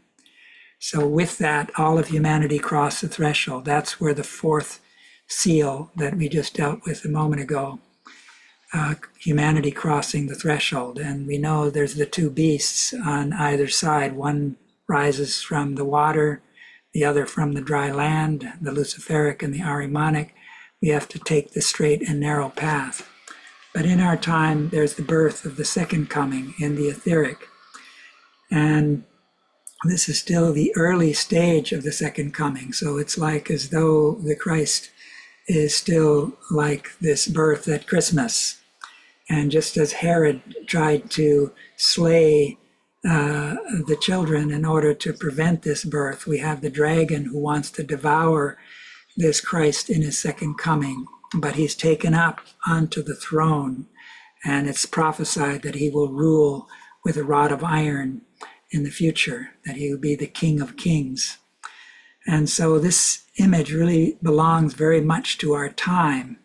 So with that, all of humanity crossed the threshold. That's where the fourth seal that we just dealt with a moment ago, humanity crossing the threshold. And we know there's the two beasts on either side. One rises from the water, the other from the dry land, the Luciferic and the Ahrimanic. We have to take the straight and narrow path. But in our time, there's the birth of the second coming in the etheric. And this is still the early stage of the second coming. So it's like as though the Christ is still like this birth at Christmas. And just as Herod tried to slay the children in order to prevent this birth, we have the dragon who wants to devour this Christ in his second coming, but he's taken up onto the throne, and it's prophesied that he will rule with a rod of iron in the future, that he will be the King of Kings. And so this image really belongs very much to our time.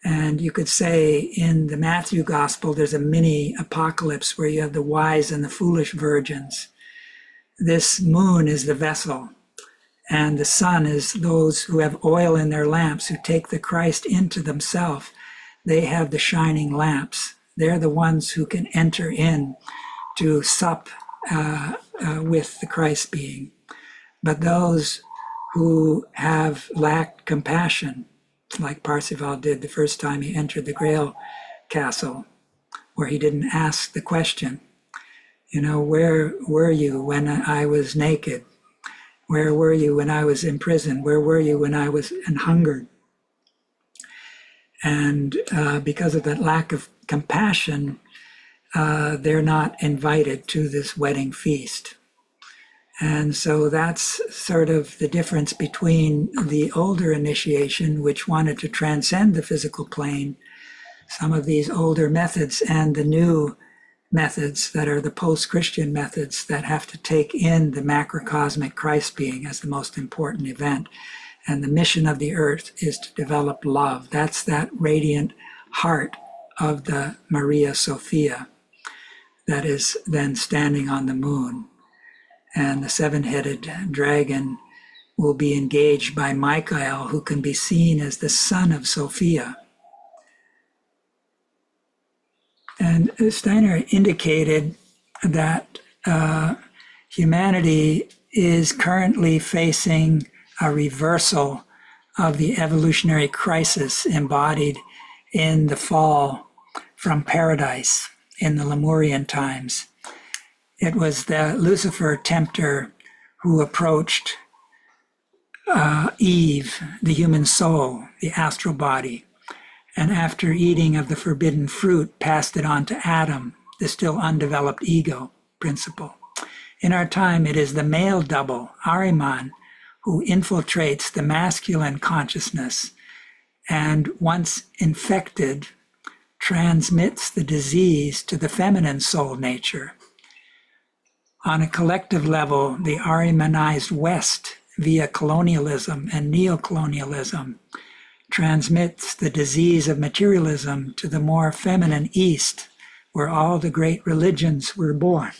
And you could say in the Matthew Gospel, there's a mini apocalypse where you have the wise and the foolish virgins. This moon is the vessel, and the sun is those who have oil in their lamps, who take the Christ into themselves. They have the shining lamps. They're the ones who can enter in to sup with the Christ being. But those who have lacked compassion, like Parsifal did the first time he entered the Grail castle, where he didn't ask the question, where were you when I was naked? Where were you when I was in prison? Where were you when I was hungered? And because of that lack of compassion, they're not invited to this wedding feast. And so that's sort of the difference between the older initiation, which wanted to transcend the physical plane, some of these older methods, and the new methods that are the post-Christian methods that have to take in the macrocosmic Christ being as the most important event. And the mission of the earth is to develop love. That's that radiant heart of the Maria Sophia that is then standing on the moon. And the seven-headed dragon will be engaged by Michael, who can be seen as the son of Sophia. And Steiner indicated that humanity is currently facing a reversal of the evolutionary crisis embodied in the fall from paradise in the Lemurian times. It was the Lucifer tempter who approached Eve, the human soul, the astral body, and after eating of the forbidden fruit, passed it on to Adam, the still undeveloped ego principle. In our time, it is the male double, Ahriman, who infiltrates the masculine consciousness and, once infected, transmits the disease to the feminine soul nature. On a collective level, the Ahrimanized West, via colonialism and neocolonialism, transmits the disease of materialism to the more feminine East, where all the great religions were born,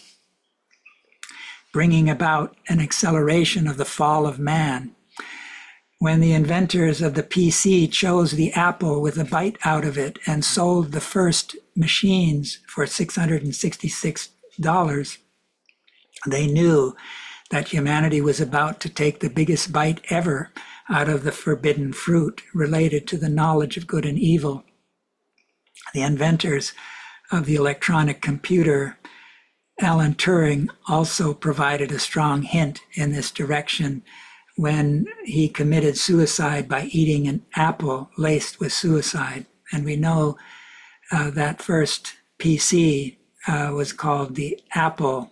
bringing about an acceleration of the fall of man. When the inventors of the PC chose the apple with a bite out of it and sold the first machines for $666, they knew that humanity was about to take the biggest bite ever out of the forbidden fruit related to the knowledge of good and evil. The inventors of the electronic computer, Alan Turing, also provided a strong hint in this direction when he committed suicide by eating an apple laced with suicide. And we know that first PC was called the apple.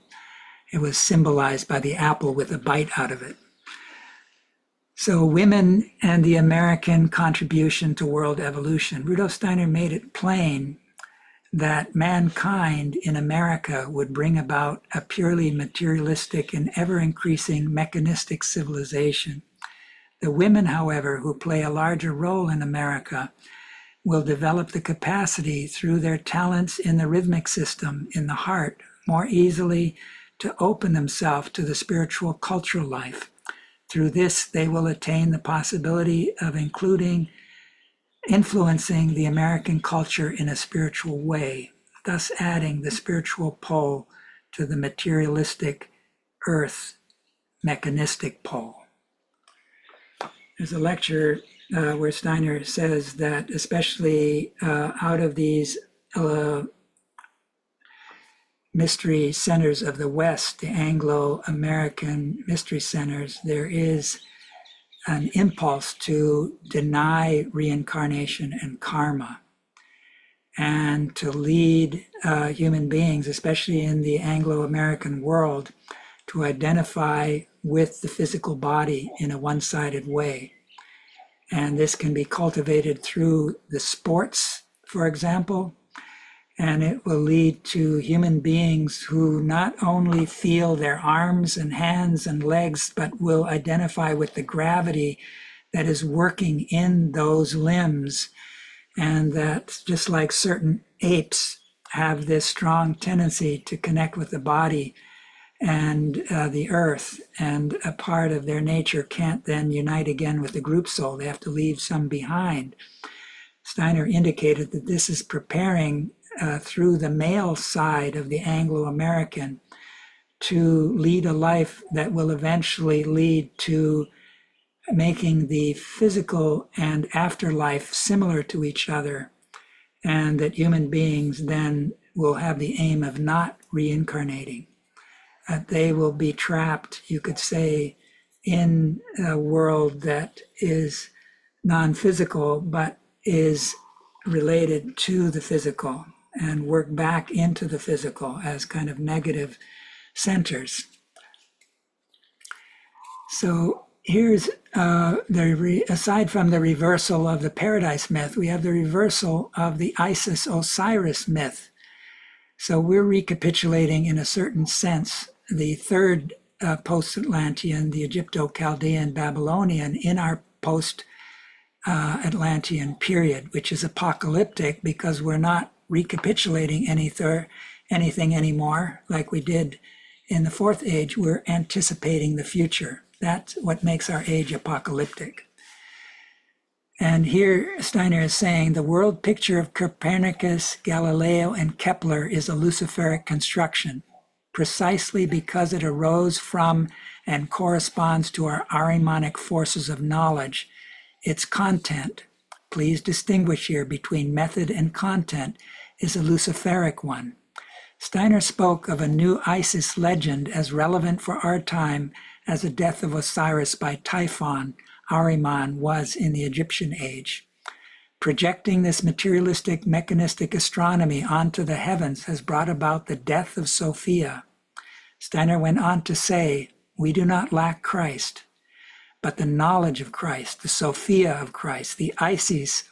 It was symbolized by the apple with a bite out of it. So women and the American contribution to world evolution. Rudolf Steiner made it plain that mankind in America would bring about a purely materialistic and ever-increasing mechanistic civilization. The women, however, who play a larger role in America will develop the capacity through their talents in the rhythmic system, in the heart, more easily to open themselves to the spiritual cultural life. Through this, they will attain the possibility of influencing the American culture in a spiritual way, thus adding the spiritual pole to the materialistic earth mechanistic pole. There's a lecture where Steiner says that especially out of these mystery centers of the West, the Anglo-American mystery centers, there is an impulse to deny reincarnation and karma. And began to lead human beings, especially in the Anglo-American world, to identify with the physical body in a one-sided way. And this can be cultivated through the sports, for example, and it will lead to human beings who not only feel their arms and hands and legs, but will identify with the gravity that is working in those limbs. And that just like certain apes have this strong tendency to connect with the body and the earth, and a part of their nature can't then unite again with the group soul. They have to leave some behind. Steiner indicated that this is preparing through the male side of the Anglo-American to lead a life that will eventually lead to making the physical and afterlife similar to each other, and that human beings then will have the aim of not reincarnating. They will be trapped, you could say, in a world that is non-physical, but is related to the physical, and work back into the physical as kind of negative centers. So here's aside from the reversal of the paradise myth, we have the reversal of the Isis-Osiris myth. So we're recapitulating, in a certain sense, the third post-Atlantean, the Egypto-Chaldean Babylonian, in our post-Atlantean period, which is apocalyptic because we're not recapitulating anything anymore like we did in the fourth age. We're anticipating the future. That's what makes our age apocalyptic. And here Steiner is saying the world picture of Copernicus, Galileo, and Kepler is a Luciferic construction, precisely because it arose from and corresponds to our Ahrimanic forces of knowledge. Its content, please distinguish here between method and content, is a Luciferic one. Steiner spoke of a new Isis legend as relevant for our time as the death of Osiris by Typhon, Ahriman, was in the Egyptian age. Projecting this materialistic, mechanistic astronomy onto the heavens has brought about the death of Sophia. Steiner went on to say, we do not lack Christ, but the knowledge of Christ, the Sophia of Christ, the Isis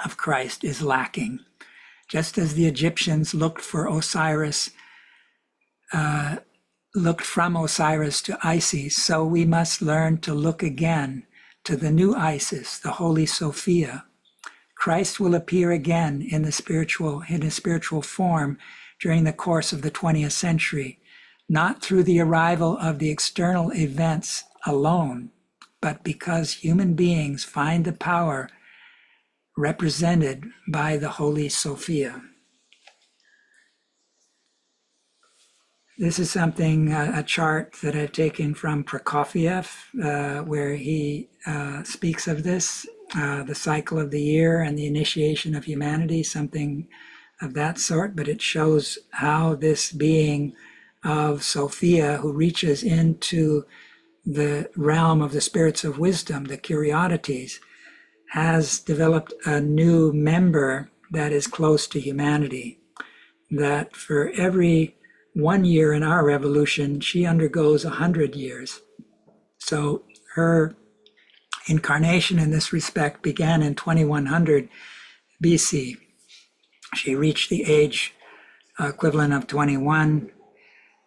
of Christ is lacking. Just as the Egyptians looked for Osiris, looked from Osiris to Isis, so we must learn to look again to the new Isis, the Holy Sophia. Christ will appear again in a spiritual form during the course of the 20th century, not through the arrival of the external events alone, but because human beings find the power represented by the Holy Sophia. This is something, a chart that I've taken from Prokofiev, where he speaks of this, the cycle of the year and the initiation of humanity, something of that sort, but it shows how this being of Sophia, who reaches into the realm of the spirits of wisdom, the Curiosities, has developed a new member that is close to humanity, that for every 1 year in our revolution, she undergoes 100 years. So her incarnation in this respect began in 2100 BC. She reached the age equivalent of 21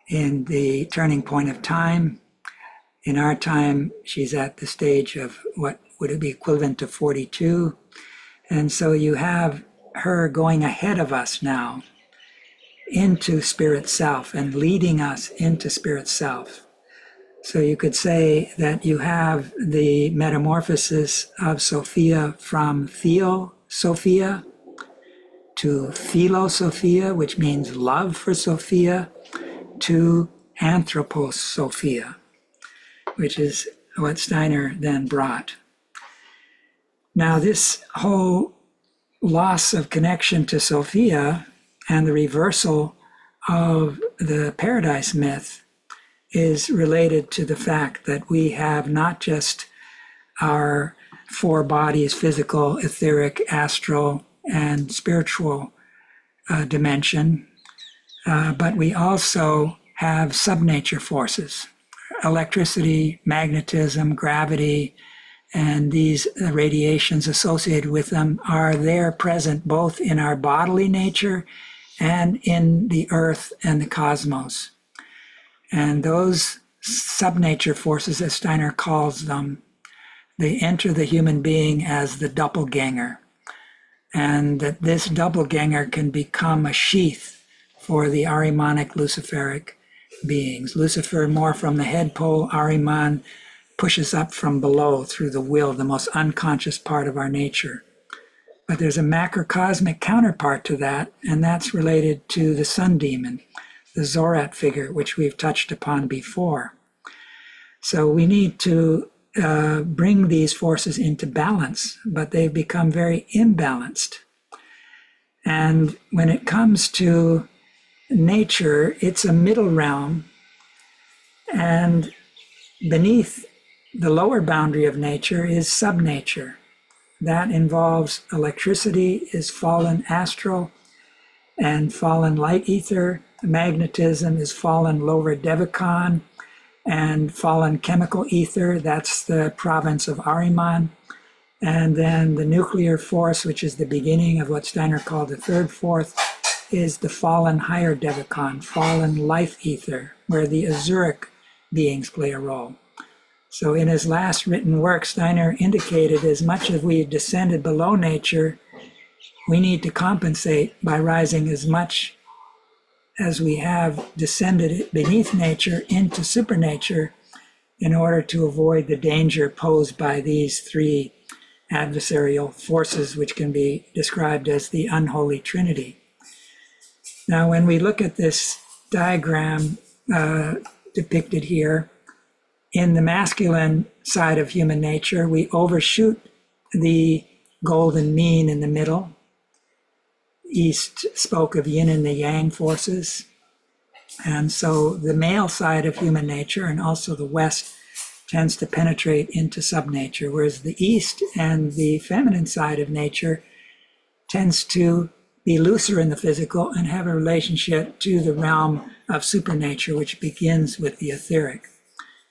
in the turning point of time. In our time, she's at the stage of what would it be equivalent to 42. And so you have her going ahead of us now into Spirit Self and leading us into Spirit Self. So you could say that you have the metamorphosis of Sophia from Theo-Sophia to Philosophia, which means love for Sophia, to Anthropos Sophia, which is what Steiner then brought. Now, this whole loss of connection to Sophia and the reversal of the paradise myth is related to the fact that we have not just our four bodies, physical, etheric, astral, and spiritual dimension, but we also have subnature forces, electricity, magnetism, gravity, and these radiations associated with them are there present both in our bodily nature and in the earth and the cosmos. And those subnature forces, as Steiner calls them, they enter the human being as the doppelganger. And that this doppelganger can become a sheath for the Ahrimanic Luciferic beings. Lucifer more from the head pole, Ahriman pushes up from below through the will, the most unconscious part of our nature. But there's a macrocosmic counterpart to that, and that's related to the sun demon, the Zorat figure, which we've touched upon before. So we need to bring these forces into balance, but they've become very imbalanced. And when it comes to nature, it's a middle realm, and beneath the lower boundary of nature is subnature. That involves electricity, is fallen astral and fallen light ether. Magnetism is fallen lower Devachan, and fallen chemical ether, that's the province of Ahriman. And then the nuclear force, which is the beginning of what Steiner called the third fourth, is the fallen higher Devachan, fallen life ether, where the Azuric beings play a role. So in his last written work, Steiner indicated as much as we descended below nature, we need to compensate by rising as much as we have descended beneath nature into supernature in order to avoid the danger posed by these three adversarial forces, which can be described as the unholy trinity. Now, when we look at this diagram depicted here, in the masculine side of human nature, we overshoot the golden mean in the middle. East spoke of yin and the yang forces. And so the male side of human nature and also the West tends to penetrate into subnature, whereas the East and the feminine side of nature tends to be looser in the physical and have a relationship to the realm of supernature, which begins with the etheric.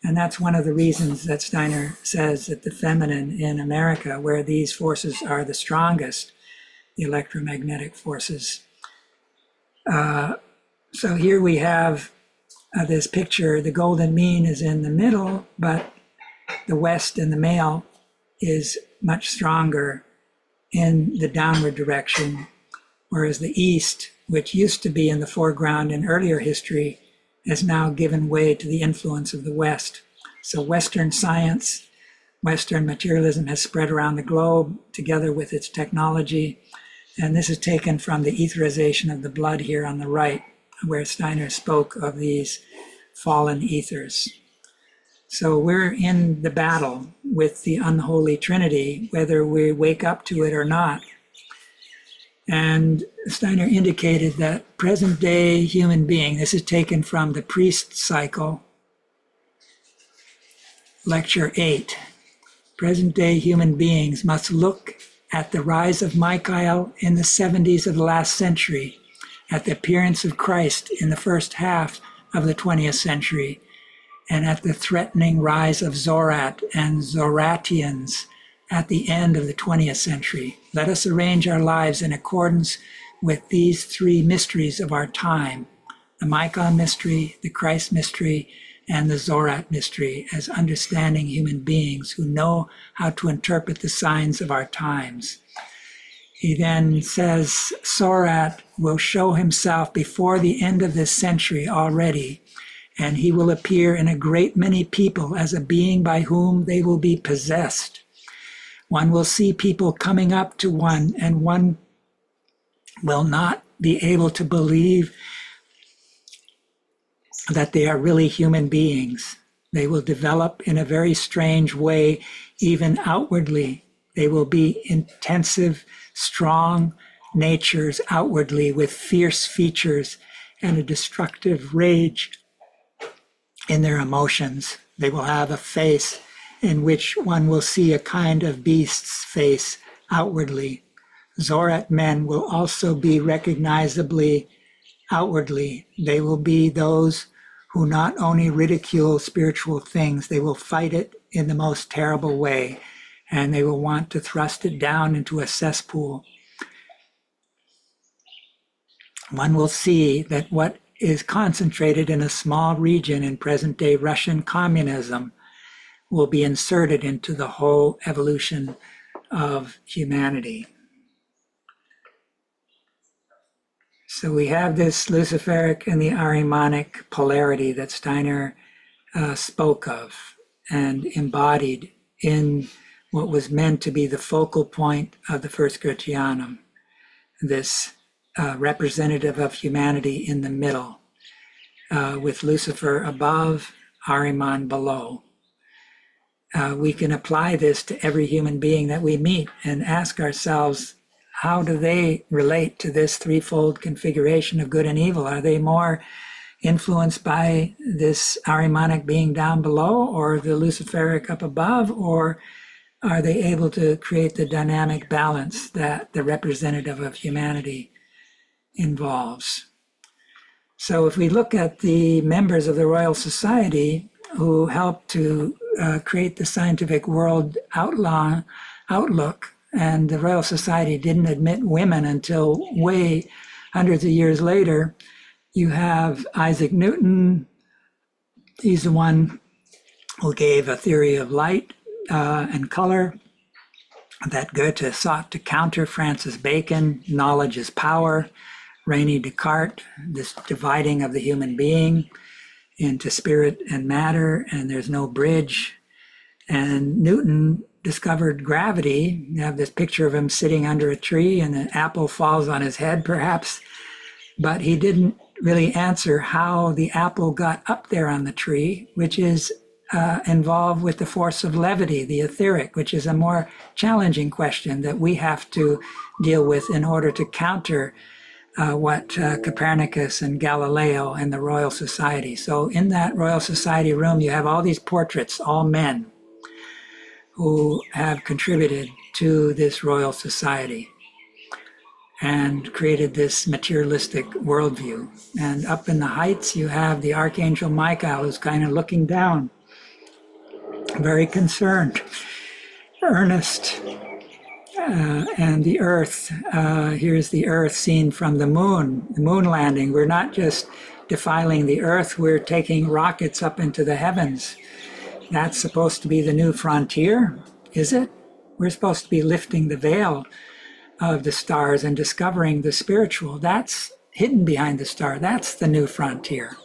And that's one of the reasons that Steiner says that the feminine in America, where these forces are the strongest, the electromagnetic forces. So here we have this picture. The golden mean is in the middle, but the West and the male is much stronger in the downward direction, whereas the East, which used to be in the foreground in earlier history, has now given way to the influence of the West. So Western science, Western materialism has spread around the globe together with its technology. And this is taken from the etherization of the blood here on the right, where Steiner spoke of these fallen ethers. So we're in the battle with the unholy trinity, whether we wake up to it or not. And Steiner indicated that present day human being, this is taken from the Priest Cycle, Lecture 8. Present day human beings must look at the rise of Michael in the 70s of the last century, at the appearance of Christ in the first half of the 20th century, and at the threatening rise of Zorat and Zoratians at the end of the 20th century. Let us arrange our lives in accordance with these three mysteries of our time, the Michael mystery, the Christ mystery, and the Zorat mystery, as understanding human beings who know how to interpret the signs of our times. He then says, Zorat will show himself before the end of this century already, and he will appear in a great many people as a being by whom they will be possessed. One will see people coming up to one, and one will not be able to believe that they are really human beings. They will develop in a very strange way, even outwardly. They will be intensive, strong natures outwardly with fierce features and a destructive rage in their emotions. They will have a face in which one will see a kind of beast's face outwardly. Zorat men will also be recognizably outwardly. They will be those who not only ridicule spiritual things, they will fight it in the most terrible way, and they will want to thrust it down into a cesspool. One will see that what is concentrated in a small region in present-day Russian communism will be inserted into the whole evolution of humanity. So we have this Luciferic and the Ahrimanic polarity that Steiner spoke of and embodied in what was meant to be the focal point of the first Gratianum, this representative of humanity in the middle, with Lucifer above, Ahriman below. We can apply this to every human being that we meet and ask ourselves, how do they relate to this threefold configuration of good and evil? Are they more influenced by this Ahrimanic being down below or the Luciferic up above, or are they able to create the dynamic balance that the representative of humanity involves? So if we look at the members of the Royal Society who helped to create the scientific world outlook, and the Royal Society didn't admit women until way hundreds of years later, you have Isaac Newton. He's the one who gave a theory of light and color that Goethe sought to counter. Francis Bacon, knowledge is power. René Descartes, this dividing of the human being into spirit and matter, and there's no bridge. And Newton discovered gravity. You have this picture of him sitting under a tree and an apple falls on his head, perhaps, but he didn't really answer how the apple got up there on the tree, which is involved with the force of levity, the etheric, which is a more challenging question that we have to deal with in order to counter what Copernicus and Galileo and the Royal Society. So in that Royal Society room, you have all these portraits, all men who have contributed to this Royal Society and created this materialistic worldview. And up in the heights, you have the Archangel Michael, who's kind of looking down, very concerned, earnest. And the Earth, here's the Earth seen from the moon landing. We're not just defiling the Earth, we're taking rockets up into the heavens. That's supposed to be the new frontier, is it? We're supposed to be lifting the veil of the stars and discovering the spiritual. That's hidden behind the star. That's the new frontier.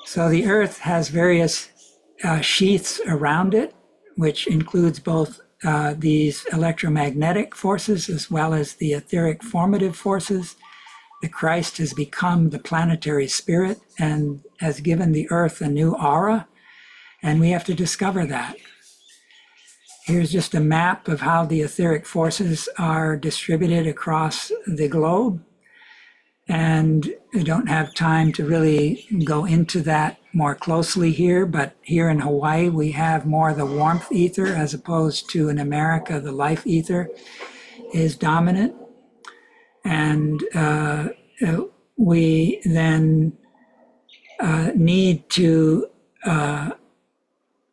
So the Earth has various sheaths around it, which includes both these electromagnetic forces as well as the etheric formative forces. The Christ has become the planetary spirit and has given the Earth a new aura. And we have to discover that. Here's just a map of how the etheric forces are distributed across the globe. And I don't have time to really go into that more closely here, but here in Hawaii, we have more the warmth ether as opposed to in America, the life ether is dominant. And we then need to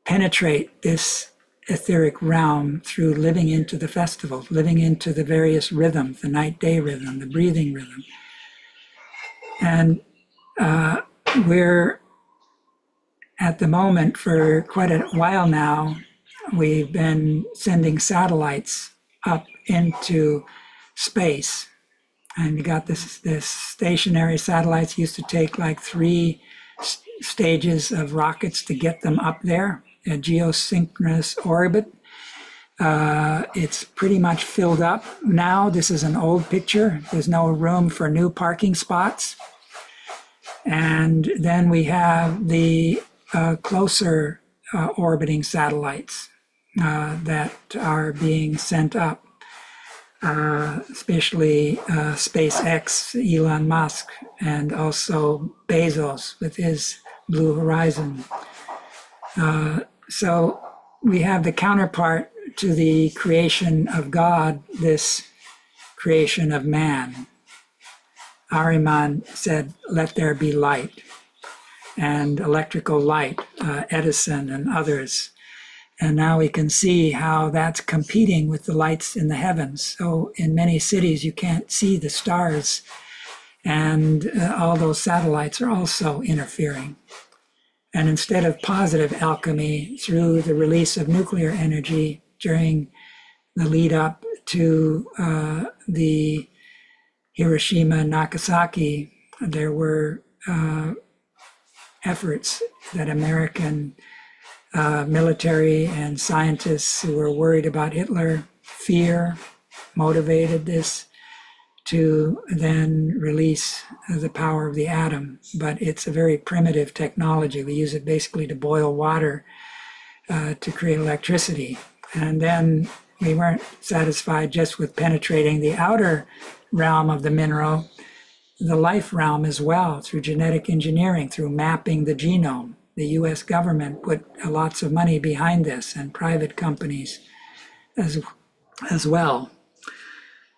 penetrate this etheric realm through living into the festival, living into the various rhythms, the night-day rhythm, the breathing rhythm. And we're at the moment, for quite a while now, we've been sending satellites up into space. And we got this stationary satellites used to take like 3 stages of rockets to get them up there, a geosynchronous orbit. It's pretty much filled up now. This is an old picture. There's no room for new parking spots. And then we have the closer orbiting satellites that are being sent up, especially SpaceX, Elon Musk, and also Bezos with his Blue Horizon. So we have the counterpart to the creation of God, this creation of man. Ahriman said, "Let there be light," and electrical light, Edison and others. And now we can see how that's competing with the lights in the heavens. So in many cities, you can't see the stars, and all those satellites are also interfering. And instead of positive alchemy through the release of nuclear energy during the lead up to the Hiroshima and Nagasaki, there were efforts that American military and scientists who were worried about Hitler, fear motivated this to then release the power of the atom. But it's a very primitive technology. We use it basically to boil water to create electricity. And then we weren't satisfied just with penetrating the outer realm of the mineral, the life realm as well, through genetic engineering, through mapping the genome. The US government put lots of money behind this, and private companies as well.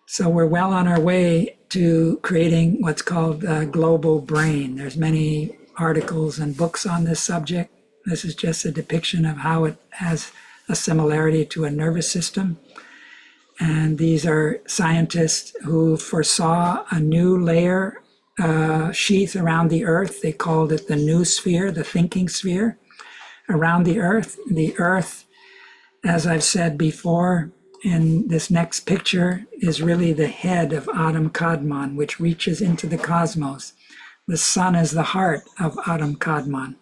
So we're well on our way to creating what's called a global brain. There's many articles and books on this subject. This is just a depiction of how it has a similarity to a nervous system. And these are scientists who foresaw a new layer sheath around the Earth. They called it the new sphere, the thinking sphere around the Earth. The Earth, as I've said before, in this next picture is really the head of Adam Kadmon, which reaches into the cosmos. The sun is the heart of Adam Kadmon.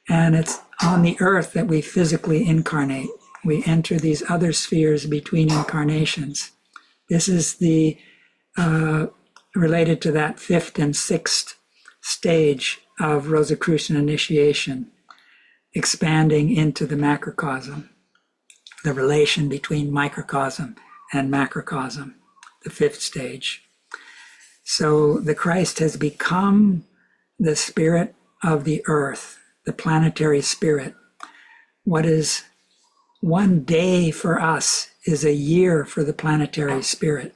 And it's on the Earth that we physically incarnate. We enter these other spheres between incarnations. This is the related to that fifth and sixth stage of Rosicrucian initiation, expanding into the macrocosm, the relation between microcosm and macrocosm, the fifth stage. So the Christ has become the spirit of the earth, the planetary spirit. What is one day for us is a year for the planetary spirit.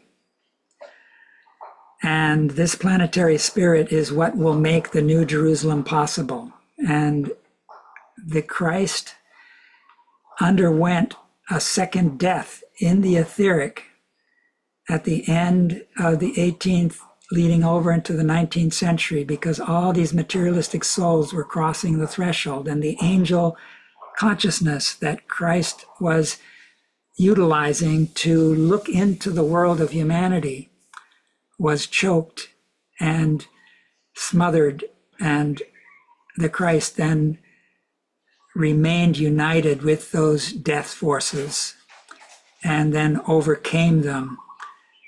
And this planetary spirit is what will make the New Jerusalem possible. And the Christ underwent a second death in the etheric at the end of the 18th, leading over into the 19th century, because all these materialistic souls were crossing the threshold, and the angel consciousness that Christ was utilizing to look into the world of humanity was choked and smothered, and the Christ then remained united with those death forces and then overcame them.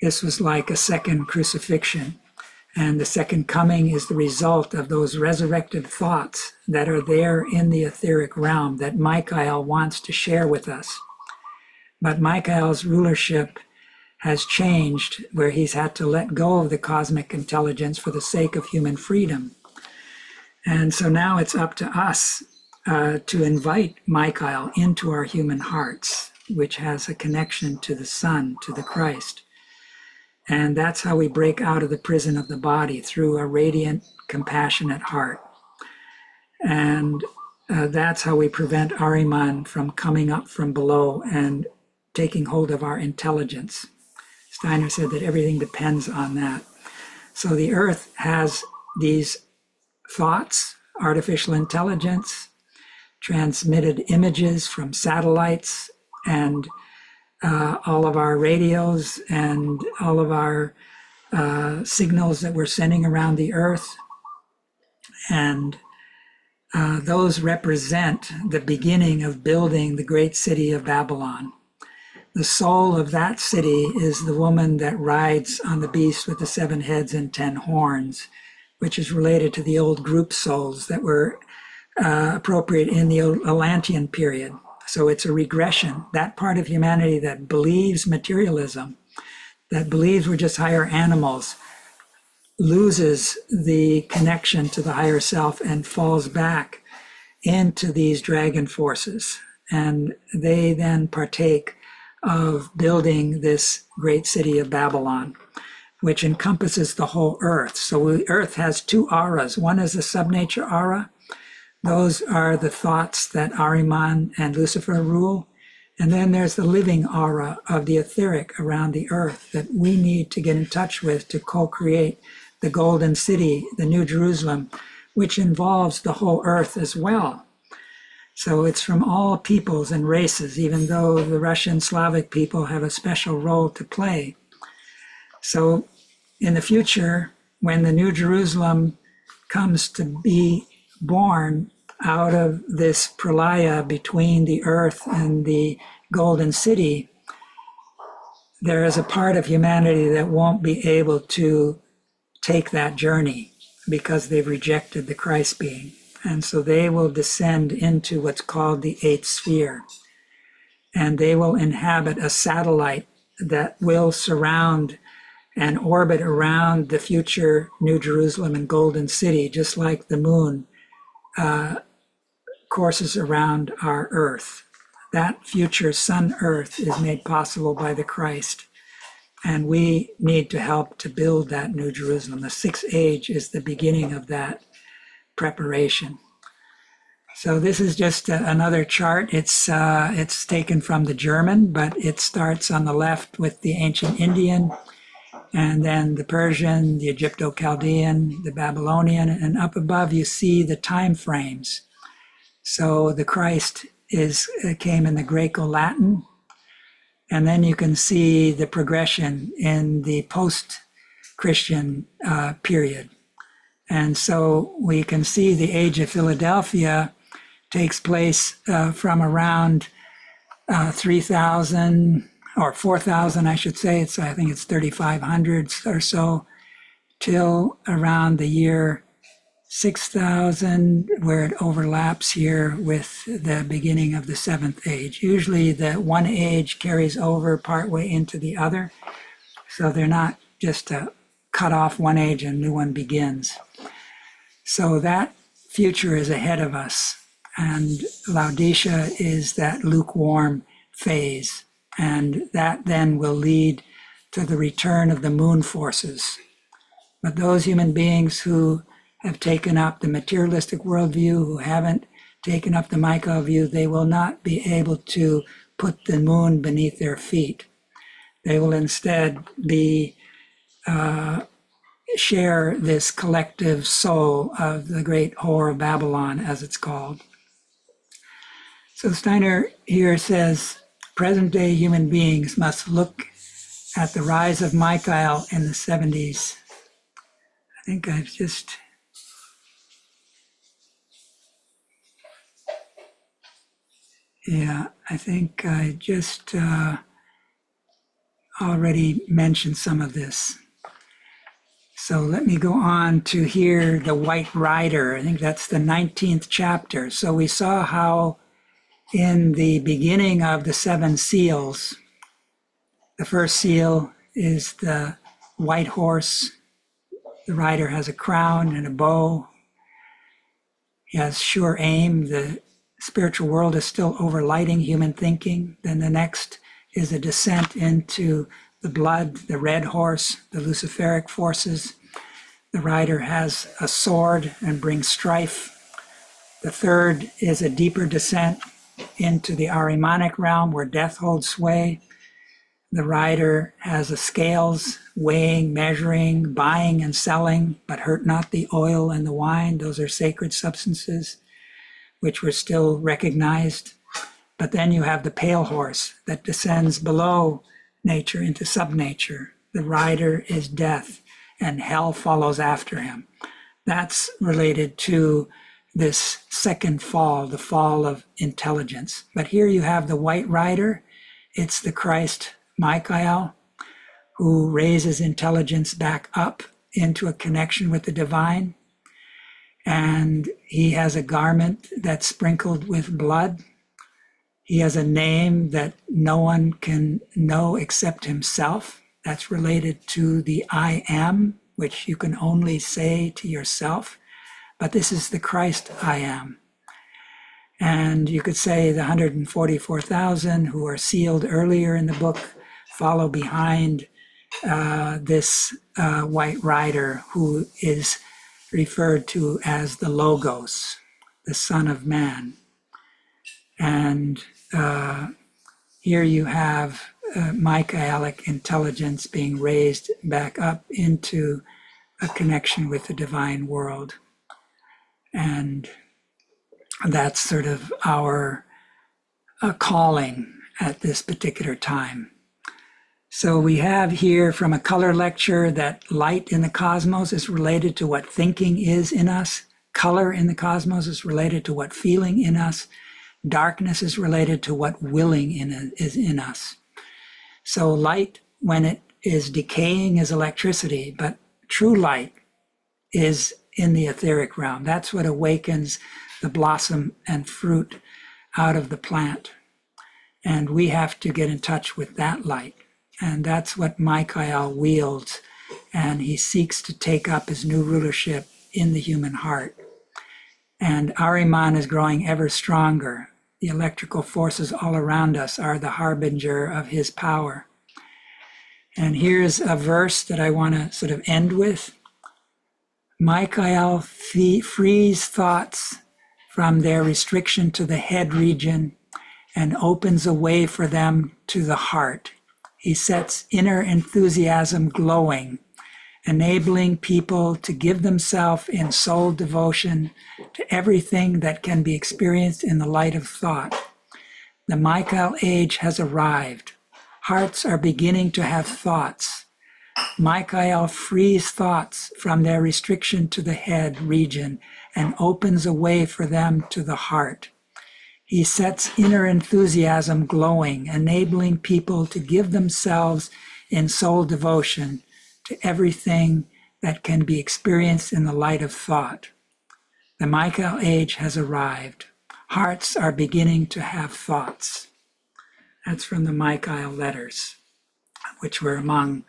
This was like a second crucifixion, and the second coming is the result of those resurrected thoughts that are there in the etheric realm that Michael wants to share with us. But Michael's rulership has changed, where he's had to let go of the cosmic intelligence for the sake of human freedom. And so now it's up to us to invite Michael into our human hearts, which has a connection to the Son, to the Christ. And that's how we break out of the prison of the body, through a radiant, compassionate heart. And that's how we prevent Ahriman from coming up from below and taking hold of our intelligence. Steiner said that everything depends on that. So the earth has these thoughts, artificial intelligence, transmitted images from satellites, and all of our radios and all of our signals that we're sending around the earth. And those represent the beginning of building the great city of Babylon. The soul of that city is the woman that rides on the beast with the 7 heads and 10 horns, which is related to the old group souls that were appropriate in the Atlantean period. So it's a regression. That part of humanity that believes materialism, that believes we're just higher animals, loses the connection to the higher self and falls back into these dragon forces. And they then partake of building this great city of Babylon, which encompasses the whole earth. So earth has two auras. One is the subnature aura. Those are the thoughts that Ahriman and Lucifer rule. And then there's the living aura of the etheric around the earth that we need to get in touch with to co-create the golden city, the New Jerusalem, which involves the whole earth as well. So it's from all peoples and races, even though the Russian Slavic people have a special role to play. So in the future, when the New Jerusalem comes to be born out of this pralaya between the earth and the golden city, there is a part of humanity that won't be able to take that journey because they've rejected the Christ being. And so they will descend into what's called the eighth sphere. And they will inhabit a satellite that will surround and orbit around the future New Jerusalem and Golden City, just like the moon courses around our earth. That future sun earth is made possible by the Christ. And we need to help to build that New Jerusalem. The sixth age is the beginning of that preparation. So this is just another chart. It's taken from the German, but it starts on the left with the ancient Indian, and then the Persian, the Egypto-Chaldean, the Babylonian, and up above you see the time frames. So the Christ came in the Greco-Latin, and then you can see the progression in the post-Christian period. And so we can see the age of Philadelphia takes place from around 3,000 or 4,000, I should say. I think it's 3,500 or so, till around the year 6,000, where it overlaps here with the beginning of the seventh age. Usually the one age carries over partway into the other, so they're not just to cut off one age and a new one begins. So that future is ahead of us, and Laodicea is that lukewarm phase, and that then will lead to the return of the moon forces. But those human beings who have taken up the materialistic worldview, who haven't taken up the Michael view, they will not be able to put the moon beneath their feet. They will instead share this collective soul of the great whore of Babylon, as it's called. So Steiner here says, present-day human beings must look at the rise of Michael in the 70s. I think I've just... Yeah, I think I just already mentioned some of this. So let me go on to here, the White Rider. I think that's the 19th chapter. So we saw how in the beginning of the seven seals, the first seal is the white horse. The rider has a crown and a bow. He has sure aim. The spiritual world is still overlighting human thinking. Then the next is a descent into the blood, the red horse, the Luciferic forces. The rider has a sword and brings strife. The third is a deeper descent into the Ahrimanic realm where death holds sway. The rider has the scales, weighing, measuring, buying and selling, but hurt not the oil and the wine. Those are sacred substances, which were still recognized. But then you have the pale horse that descends below nature into subnature. The rider is death, and hell follows after him. That's related to this second fall, the fall of intelligence. But here you have the white rider. It's the Christ Michael, who raises intelligence back up into a connection with the divine. And he has a garment that's sprinkled with blood. He has a name that no one can know except himself. That's related to the I am, which you can only say to yourself. But this is the Christ I am. And you could say the 144,000 who are sealed earlier in the book follow behind this white rider who is referred to as the Logos, the Son of Man. And here you have Michaelic intelligence being raised back up into a connection with the divine world. And that's sort of our calling at this particular time. So we have here from a color lecture that light in the cosmos is related to what thinking is in us. Color in the cosmos is related to what feeling in us. Darkness is related to what willing is in us. So light, when it is decaying, is electricity, but true light is in the etheric realm. That's what awakens the blossom and fruit out of the plant. And we have to get in touch with that light. And that's what Michael wields. And he seeks to take up his new rulership in the human heart. And Ahriman is growing ever stronger. The electrical forces all around us are the harbinger of his power. And here's a verse that I want to sort of end with. Michael frees thoughts from their restriction to the head region and opens a way for them to the heart. He sets inner enthusiasm glowing, enabling people to give themselves in soul devotion to everything that can be experienced in the light of thought. The Michael age has arrived. Hearts are beginning to have thoughts. Michael frees thoughts from their restriction to the head region and opens a way for them to the heart. He sets inner enthusiasm glowing, enabling people to give themselves in soul devotion to everything that can be experienced in the light of thought. The Michael age has arrived. Hearts are beginning to have thoughts. That's from the Michael letters, which were among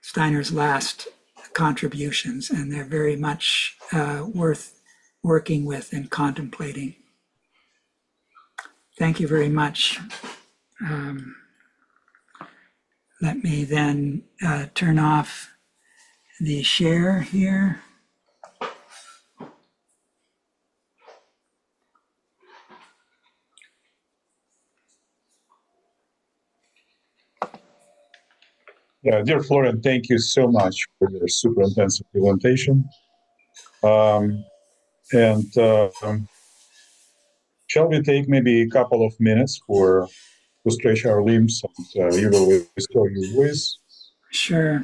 Steiner's last contributions, and they're very much worth working with and contemplating. Thank you very much. Let me then turn off the share here. Yeah, dear Florian, thank you so much for your super intensive presentation. Shall we take maybe a couple of minutes to stretch our limbs and you will restore your voice? Sure.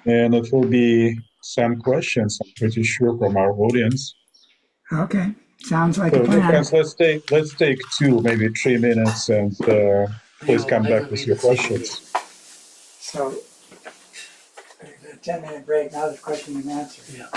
And it will be some questions, I'm pretty sure, from our audience. Okay, sounds like a plan. Friends, let's take 2, maybe 3 minutes, and please come back with your questions. So, a 10-minute break. Now there's question and answer. Yeah.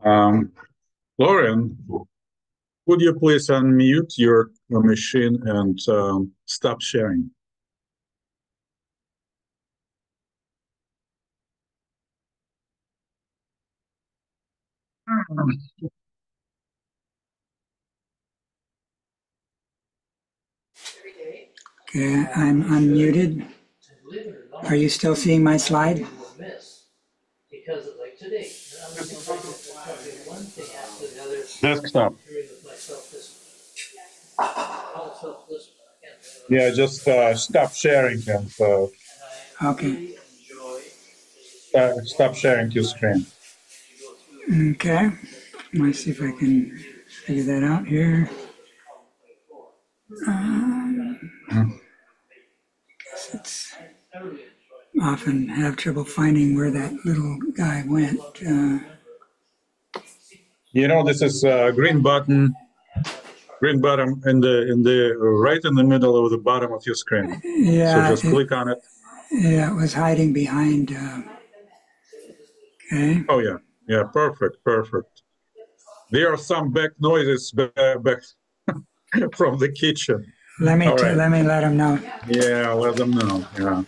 Florian, would you please unmute your machine and stop sharing? Okay, I'm unmuted. Are you still seeing my slide? Desktop. Yeah, just stop sharing and Okay. stop sharing your screen. Okay. Let's see if I can figure that out here. Guess it's often have trouble finding where that little guy went. You know, this is green button in the right in the middle of the bottom of your screen. Yeah, So just click on it. Yeah, it was hiding behind. Okay. Oh yeah, perfect. There are some back noises back from the kitchen. Let me let him know. Yeah, let them know. Yeah.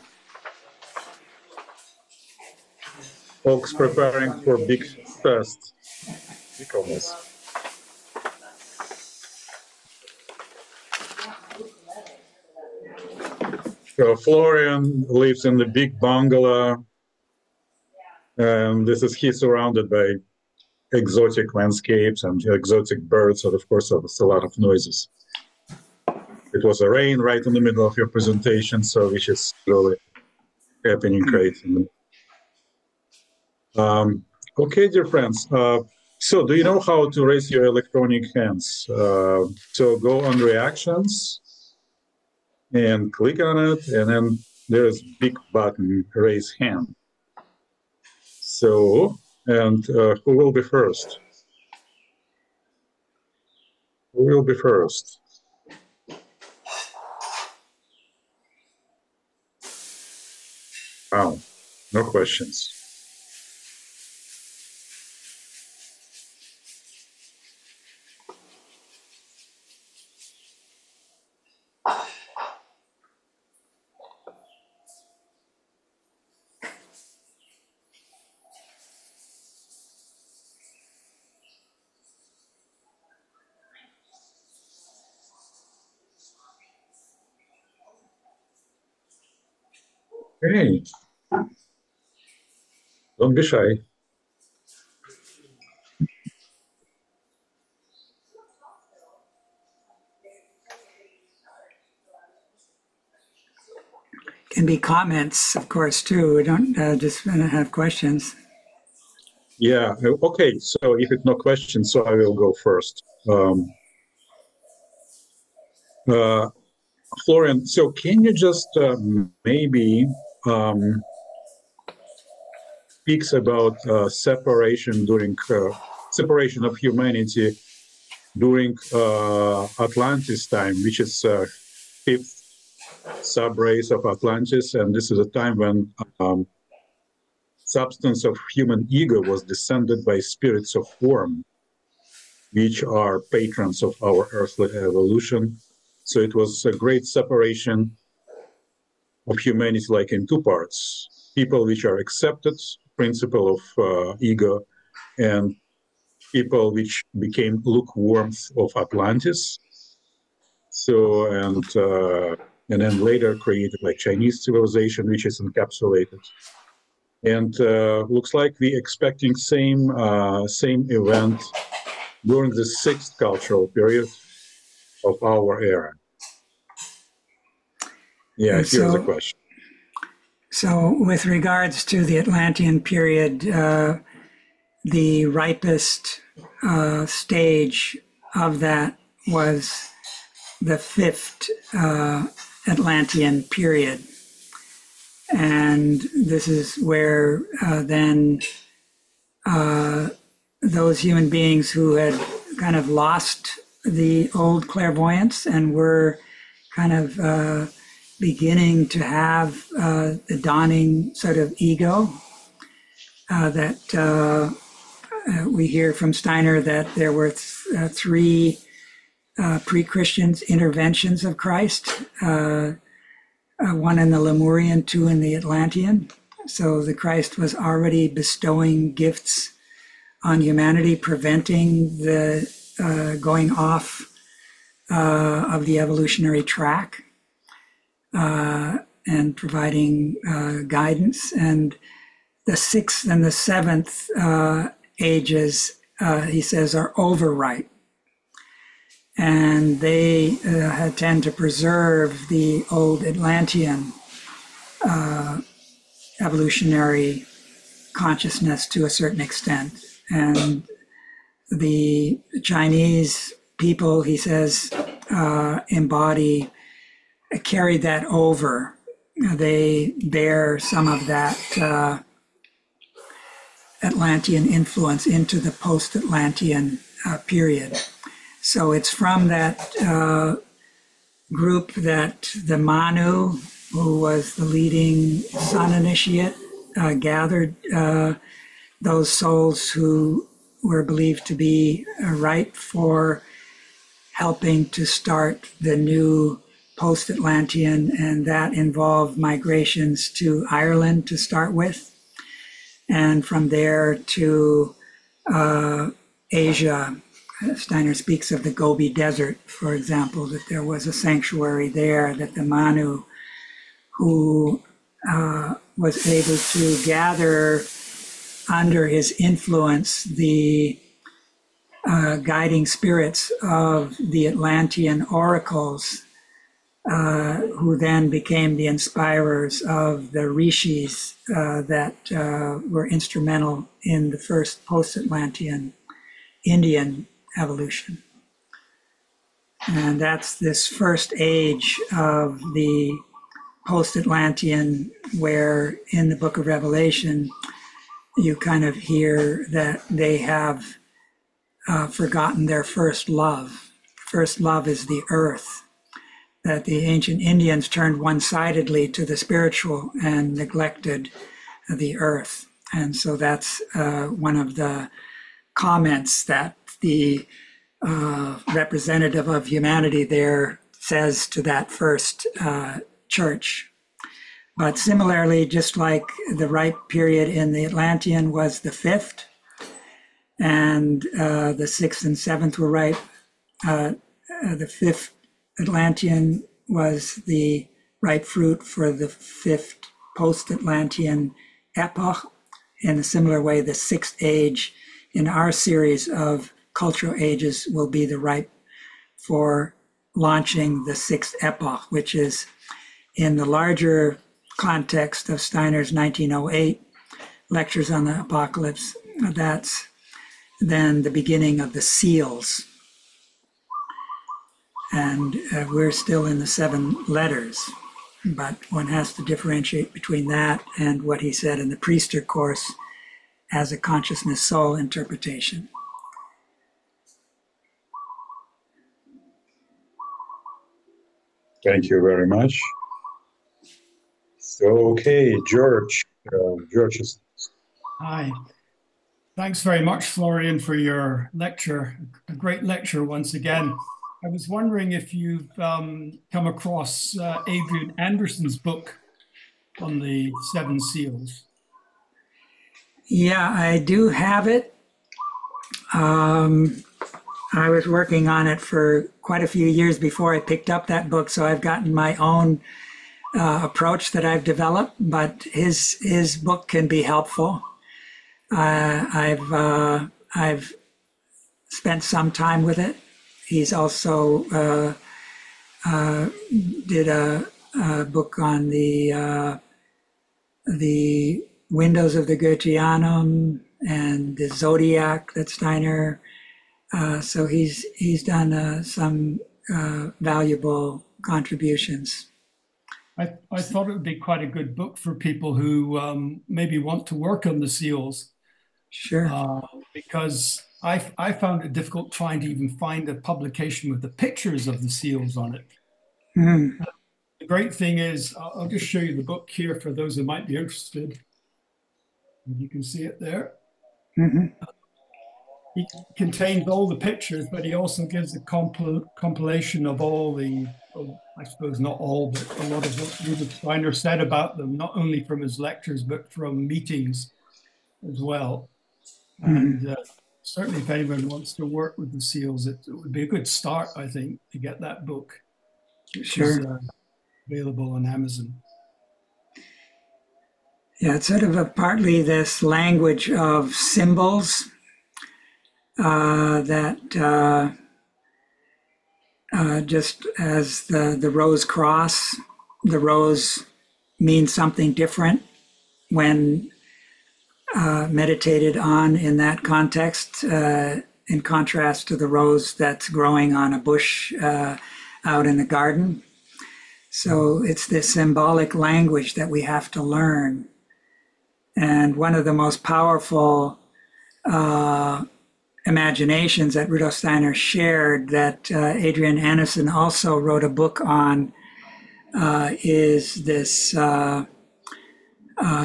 Folks preparing for big fest. Michaelmas. So Florian lives in the big bungalow, and he's surrounded by exotic landscapes and exotic birds, and of course, there's a lot of noises. It was a rain right in the middle of your presentation, so which is really happening great. Okay, dear friends. So do you know how to raise your electronic hands? So go on reactions and click on it, and then there's big button, raise hand. So, and who will be first? Who will be first? Oh, no questions. Hey, don't be shy. Can be comments, of course, too. We don't just have questions. Yeah, okay, so if it's no questions, so I will go first. Florian, so can you just maybe speaks about separation of humanity during Atlantis time, which is fifth sub-race of Atlantis, and this is a time when substance of human ego was descended by spirits of form, which are patrons of our earthly evolution. So it was a great separation of humanity, like in two parts: people which are accepted, principle of ego, and people which became lukewarm of Atlantis. So and then later created like Chinese civilization, which is encapsulated. And looks like we expecting same event during the sixth cultural period of our era. Yeah, here's the question. So with regards to the Atlantean period, the ripest stage of that was the fifth Atlantean period. And this is where then those human beings who had kind of lost the old clairvoyance and were kind of beginning to have the dawning sort of ego that we hear from Steiner that there were three pre-Christian interventions of Christ, one in the Lemurian, two in the Atlantean. So the Christ was already bestowing gifts on humanity, preventing the going off of the evolutionary track, and providing guidance. And the sixth and the seventh ages, he says, are overripe. And they tend to preserve the old Atlantean evolutionary consciousness to a certain extent. And the Chinese people, he says, carried that over. They bear some of that Atlantean influence into the post-Atlantean period. So it's from that group that the Manu, who was the leading sun initiate, gathered those souls who were believed to be ripe for helping to start the new post-Atlantean, and that involved migrations to Ireland to start with, and from there to Asia. Steiner speaks of the Gobi Desert, for example, that there was a sanctuary there that the Manu, who was able to gather under his influence the guiding spirits of the Atlantean oracles, who then became the inspirers of the rishis that were instrumental in the first post-Atlantean Indian evolution. And that's this first age of the post-Atlantean, where in the book of Revelation, you kind of hear that they have forgotten their first love. First love is the earth, that the ancient Indians turned one-sidedly to the spiritual and neglected the earth. And so that's one of the comments that the representative of humanity there says to that first church. But similarly, just like the ripe period in the Atlantean was the fifth, and the sixth and seventh were ripe, the fifth Atlantean was the ripe fruit for the fifth post-Atlantean epoch. In a similar way, the sixth age in our series of cultural ages will be the ripe for launching the sixth epoch, which is in the larger context of Steiner's 1908 lectures on the apocalypse. That's then the beginning of the seals. And we're still in the seven letters, but one has to differentiate between that and what he said in the Priester course as a consciousness soul interpretation. Thank you very much. So, okay, George. George is... Hi. Thanks very much, Florian, for your lecture. A great lecture once again. I was wondering if you've come across Adrian Anderson's book on the Seven Seals. Yeah, I do have it. I was working on it for quite a few years before I picked up that book, so I've gotten my own approach that I've developed, but his book can be helpful. I've spent some time with it. He's also did a book on the windows of the Goetheanum and the zodiac that Steiner. So he's done some valuable contributions. I thought it would be quite a good book for people who maybe want to work on the seals. Sure. Because I found it difficult trying to even find a publication with the pictures of the seals on it. Mm. The great thing is, I'll just show you the book here for those who might be interested. You can see it there. Mm-hmm. he contains all the pictures, but he also gives a compilation of all the, I suppose not all, but a lot of what Rudolf Steiner said about them, not only from his lectures, but from meetings as well. And certainly if anyone wants to work with the seals, it would be a good start, I think, to get that book, which is available on Amazon. Yeah, it's sort of partly this language of symbols that just as the rose cross, the rose means something different when meditated on in that context, in contrast to the rose that's growing on a bush out in the garden. So it's this symbolic language that we have to learn. And one of the most powerful imaginations that Rudolf Steiner shared that Adrian Anderson also wrote a book on is this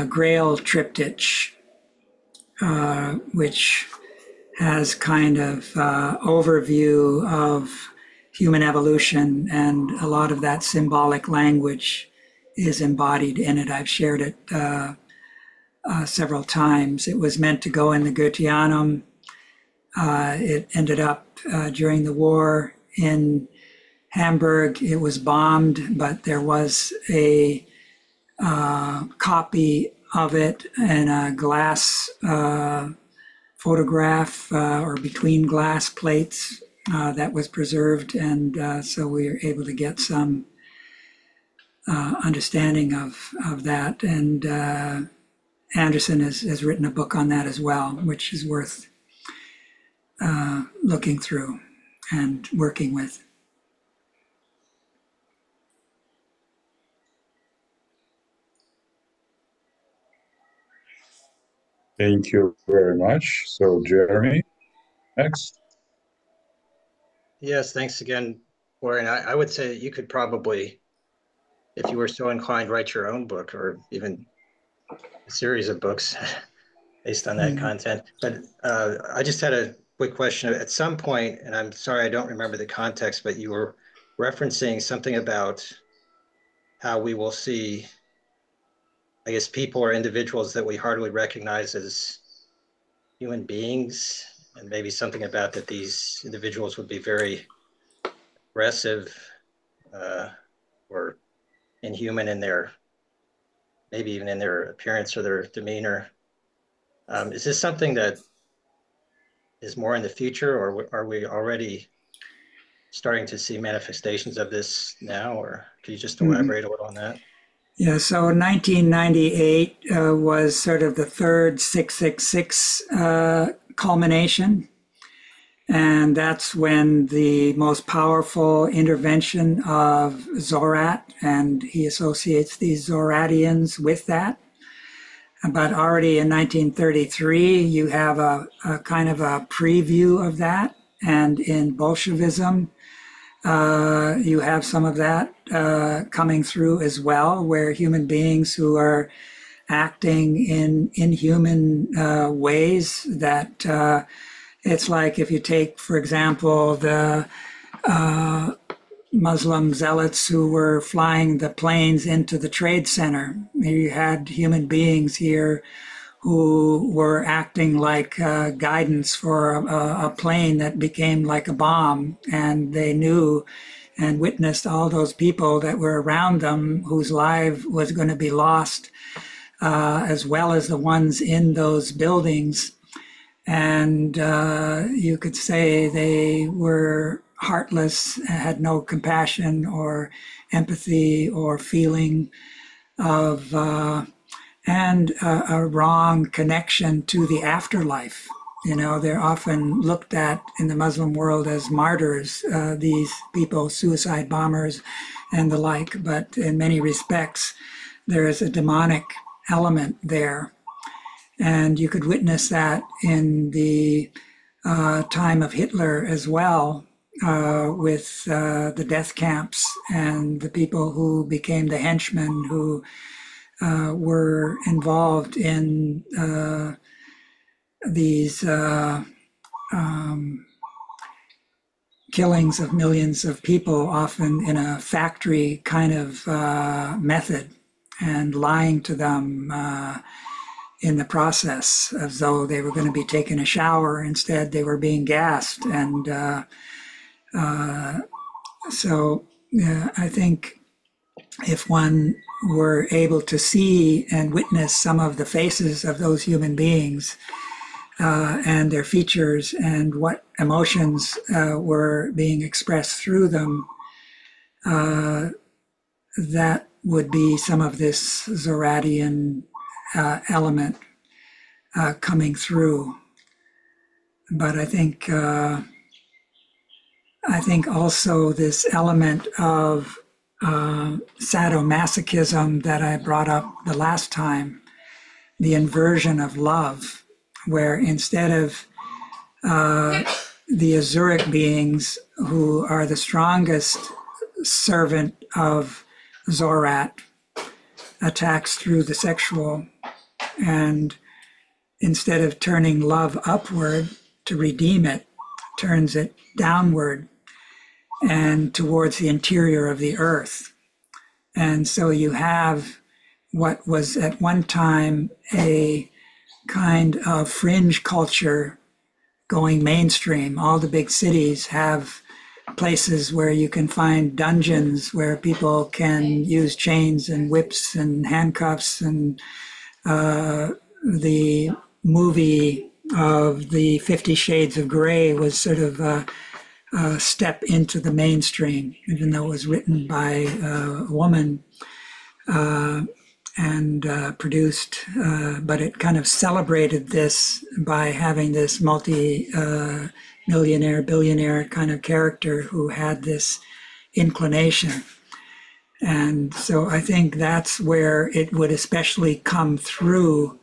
Grail triptych, which has kind of overview of human evolution, and a lot of that symbolic language is embodied in it. I've shared it several times. It was meant to go in the Goetheanum. It ended up during the war in Hamburg. It was bombed, but there was a copy of it in a glass photograph or between glass plates that was preserved. And so we were able to get some understanding of that. And Anderson has written a book on that as well, which is worth looking through and working with. Thank you very much. So Jeremy, next. Yes, thanks again, Florian. I would say you could probably, if you were so inclined, write your own book or even a series of books based on that content. But I just had a quick question. At some point, and I'm sorry, I don't remember the context, but you were referencing something about how we will see, I guess, people or individuals that we hardly recognize as human beings, and maybe something about that these individuals would be very aggressive or inhuman in their, maybe even in their appearance or their demeanor. Is this something that is more in the future, or are we already starting to see manifestations of this now? Or could you just elaborate a little on that? Yeah, so 1998 was sort of the third 666 culmination. And that's when the most powerful intervention of Zorat, and he associates these Zoratians with that. But already in 1933, you have a kind of a preview of that. And in Bolshevism, you have some of that coming through as well, where human beings who are acting in inhuman ways that it's like if you take, for example, the Muslim zealots who were flying the planes into the trade center. You had human beings here who were acting like guidance for a plane that became like a bomb, and they knew and witnessed all those people that were around them whose life was going to be lost, as well as the ones in those buildings. And you could say they were heartless, had no compassion or empathy or feeling of, and a wrong connection to the afterlife. You know, they're often looked at in the Muslim world as martyrs, these people, suicide bombers and the like, but in many respects, there is a demonic element there. And you could witness that in the time of Hitler as well, with the death camps and the people who became the henchmen who were involved in these killings of millions of people, often in a factory kind of method, and lying to them in the process as though they were going to be taking a shower. Instead, they were being gassed. And so I think if one were able to see and witness some of the faces of those human beings and their features and what emotions were being expressed through them, that would be some of this Zoradian element coming through. But I think also this element of sadomasochism that I brought up the last time, the inversion of love, where instead of the Azuric beings, who are the strongest servant of Zorat, attacks through the sexual, and instead of turning love upward to redeem it, turns it downward and towards the interior of the earth. And so you have what was at one time a kind of fringe culture going mainstream. All the big cities have places where you can find dungeons where people can use chains and whips and handcuffs, and the movie of the 50 Shades of Grey was sort of a step into the mainstream, even though it was written by a woman and produced, but it kind of celebrated this by having this multi-millionaire, billionaire kind of character who had this inclination. And so I think that's where it would especially come through,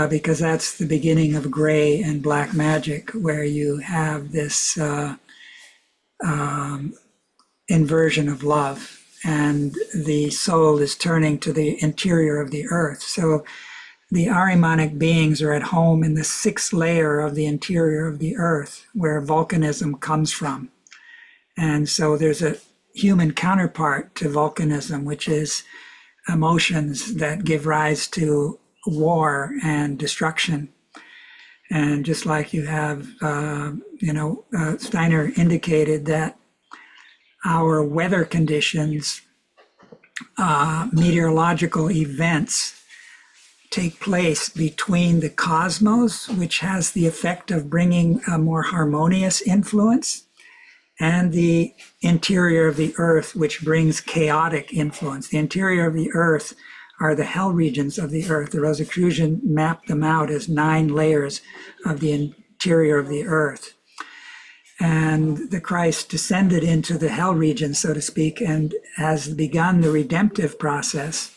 because that's the beginning of gray and black magic, where you have this inversion of love, and the soul is turning to the interior of the earth. So the Ahrimanic beings are at home in the sixth layer of the interior of the earth, where volcanism comes from. And so there's a human counterpart to volcanism, which is emotions that give rise to war and destruction. And just like you have, Steiner indicated that our weather conditions, meteorological events, take place between the cosmos, which has the effect of bringing a more harmonious influence, and the interior of the earth, which brings chaotic influence. The interior of the earth are the hell regions of the earth. The Rosicrucian mapped them out as 9 layers of the interior of the earth. And the Christ descended into the hell region, so to speak, and has begun the redemptive process.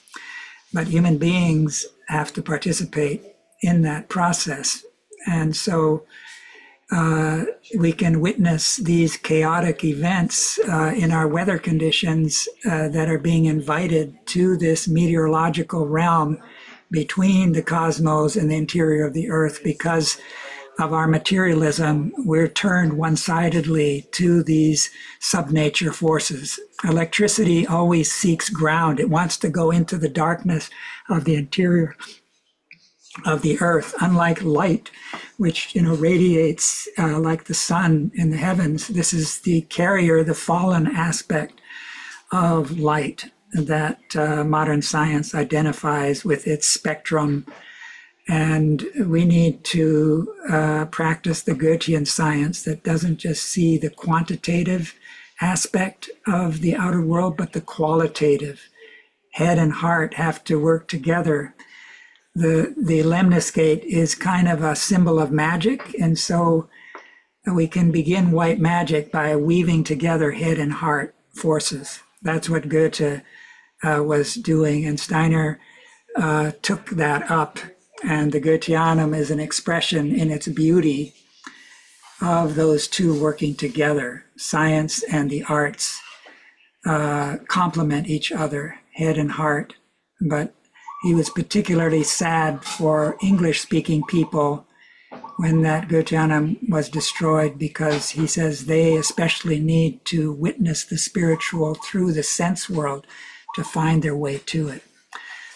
But human beings have to participate in that process. And so we can witness these chaotic events in our weather conditions that are being invited to this meteorological realm between the cosmos and the interior of the earth. Because of our materialism, we're turned one-sidedly to these subnature forces. Electricity always seeks ground. It wants to go into the darkness of the interior of the earth, unlike light, which radiates like the sun in the heavens. This is the carrier, the fallen aspect of light that modern science identifies with its spectrum. And we need to practice the Goethean science that doesn't just see the quantitative aspect of the outer world, but the qualitative. Head and heart have to work together. The lemniscate is kind of a symbol of magic, and so we can begin white magic by weaving together head and heart forces. That's what Goethe was doing, and Steiner took that up. And the Goetheanum is an expression in its beauty of those two working together. Science and the arts complement each other, head and heart. But he was particularly sad for English-speaking people when that Goetheanum was destroyed, because he says they especially need to witness the spiritual through the sense world to find their way to it.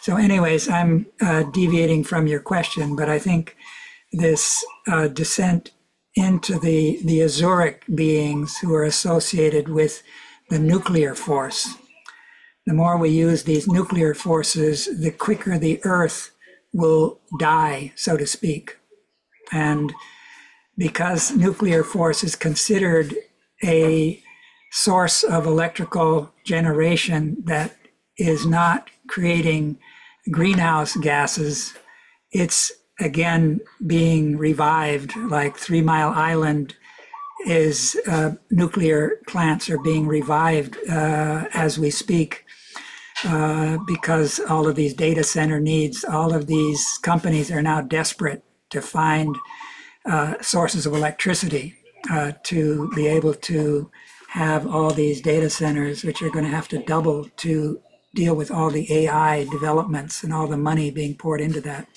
So anyways, I'm deviating from your question, but I think this descent into the azuric beings who are associated with the nuclear force. The more we use these nuclear forces, the quicker the Earth will die, so to speak. And because nuclear force is considered a source of electrical generation that is not creating greenhouse gases, it's again being revived. Like 3 Mile Island is nuclear plants are being revived as we speak, because all of these data center needs, all of these companies are now desperate to find sources of electricity to be able to have all these data centers, which are going to have to double to deal with all the AI developments and all the money being poured into that.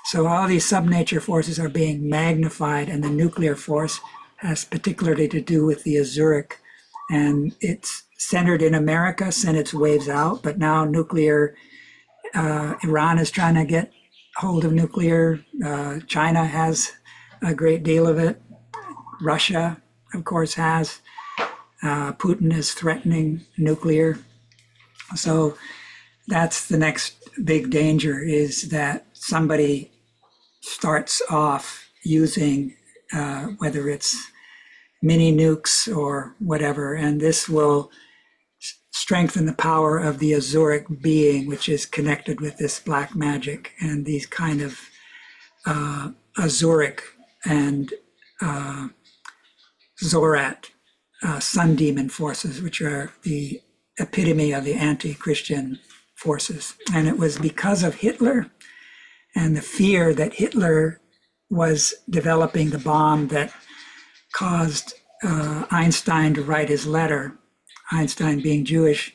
So all these subnature forces are being magnified, and the nuclear force has particularly to do with the azuric, and it's centered in America, sent its waves out, but now nuclear, Iran is trying to get hold of nuclear. China has a great deal of it. Russia, of course, has. Putin is threatening nuclear. So that's the next big danger, is that somebody starts off using whether it's mini nukes or whatever, and this will strengthen the power of the azuric being, which is connected with this black magic and these kind of azuric and Zorat sun demon forces, which are the epitome of the anti-Christian forces. And it was because of Hitler and the fear that Hitler was developing the bomb that caused Einstein to write his letter, Einstein being Jewish,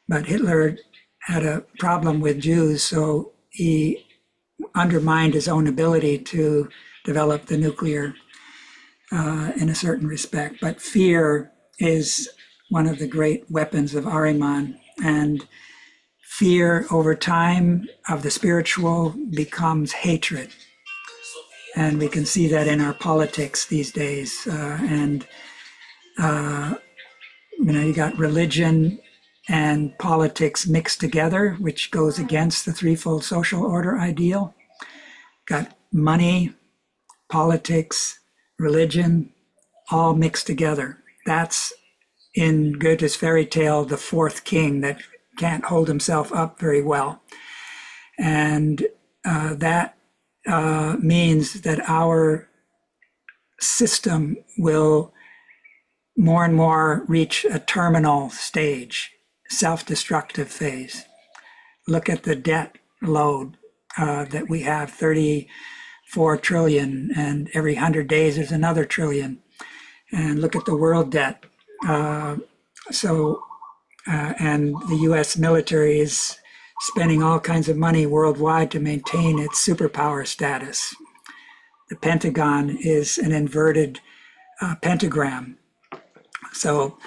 but Hitler had a problem with Jews, so he undermined his own ability to develop the nuclear in a certain respect. But fear is one of the great weapons of Ahriman, and fear over time of the spiritual becomes hatred. And we can see that in our politics these days. You got religion and politics mixed together, which goes against the threefold social order ideal. Got money, politics, religion, all mixed together. That's in Goethe's fairy tale, the fourth king that can't hold himself up very well. And that means that our system will more and more reach a terminal stage, self-destructive phase. Look at the debt load that we have, 34 trillion, and every 100 days there's another trillion. And look at the world debt. And the US military is spending all kinds of money worldwide to maintain its superpower status. The Pentagon is an inverted pentagram. So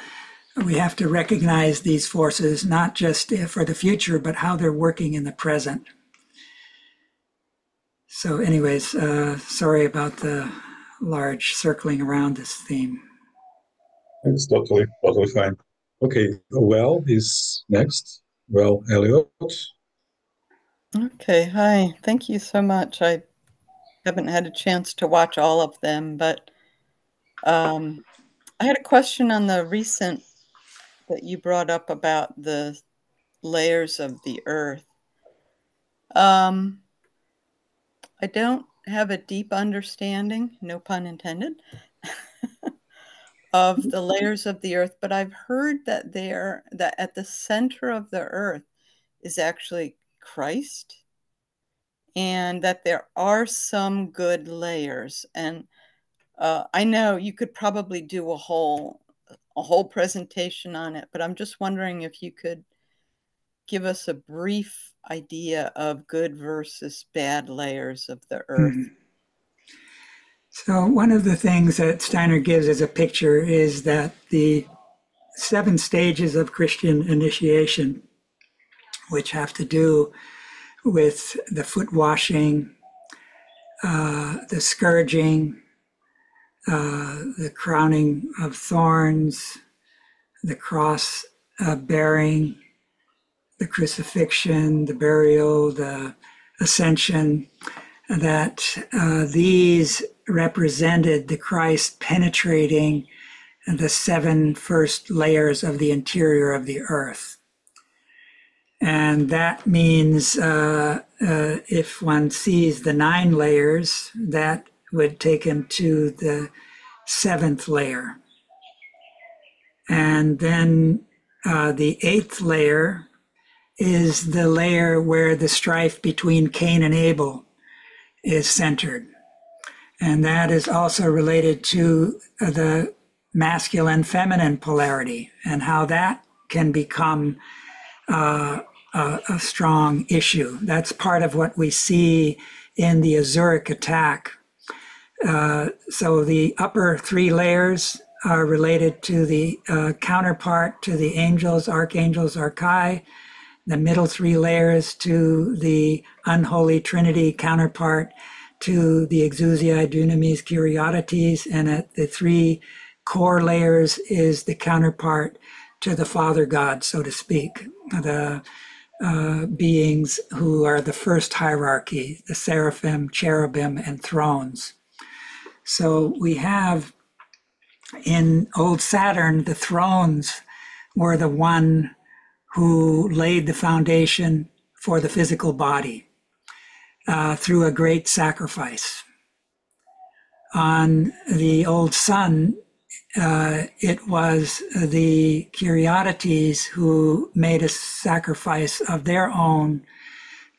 we have to recognize these forces, not just for the future, but how they're working in the present. So anyways, sorry about the large circling around this theme. It's totally fine. Okay, Well is next. Well, Elliot. Okay, hi. Thank you so much. I haven't had a chance to watch all of them, but I had a question on the recent that you brought up about the layers of the earth. I don't have a deep understanding, no pun intended, of the layers of the earth, but I've heard that that at the center of the earth is actually Christ, and that there are some good layers. And I know you could probably do a whole presentation on it, but I'm just wondering if you could give us a brief idea of good versus bad layers of the earth. So one of the things that Steiner gives as a picture is that the 7 stages of Christian initiation, which have to do with the foot washing, the scourging, the crowning of thorns, the cross bearing, the crucifixion, the burial, the ascension, that these represented the Christ penetrating the 7 first layers of the interior of the earth. And that means if one sees the 9 layers, that would take him to the 7th layer. And then the 8th layer is the layer where the strife between Cain and Abel is centered. And that is also related to the masculine feminine polarity and how that can become a strong issue. That's part of what we see in the Azuric attack. So the upper 3 layers are related to the counterpart to the angels, archangels, archai. The middle 3 layers to the unholy trinity counterpart to the exousiae, dunamis, kuriodities, and at the 3 core layers is the counterpart to the Father God, so to speak, the beings who are the first hierarchy, the seraphim, cherubim, and thrones. So we have in old Saturn, the thrones were the one who laid the foundation for the physical body through a great sacrifice. On the old sun, it was the kuriodities who made a sacrifice of their own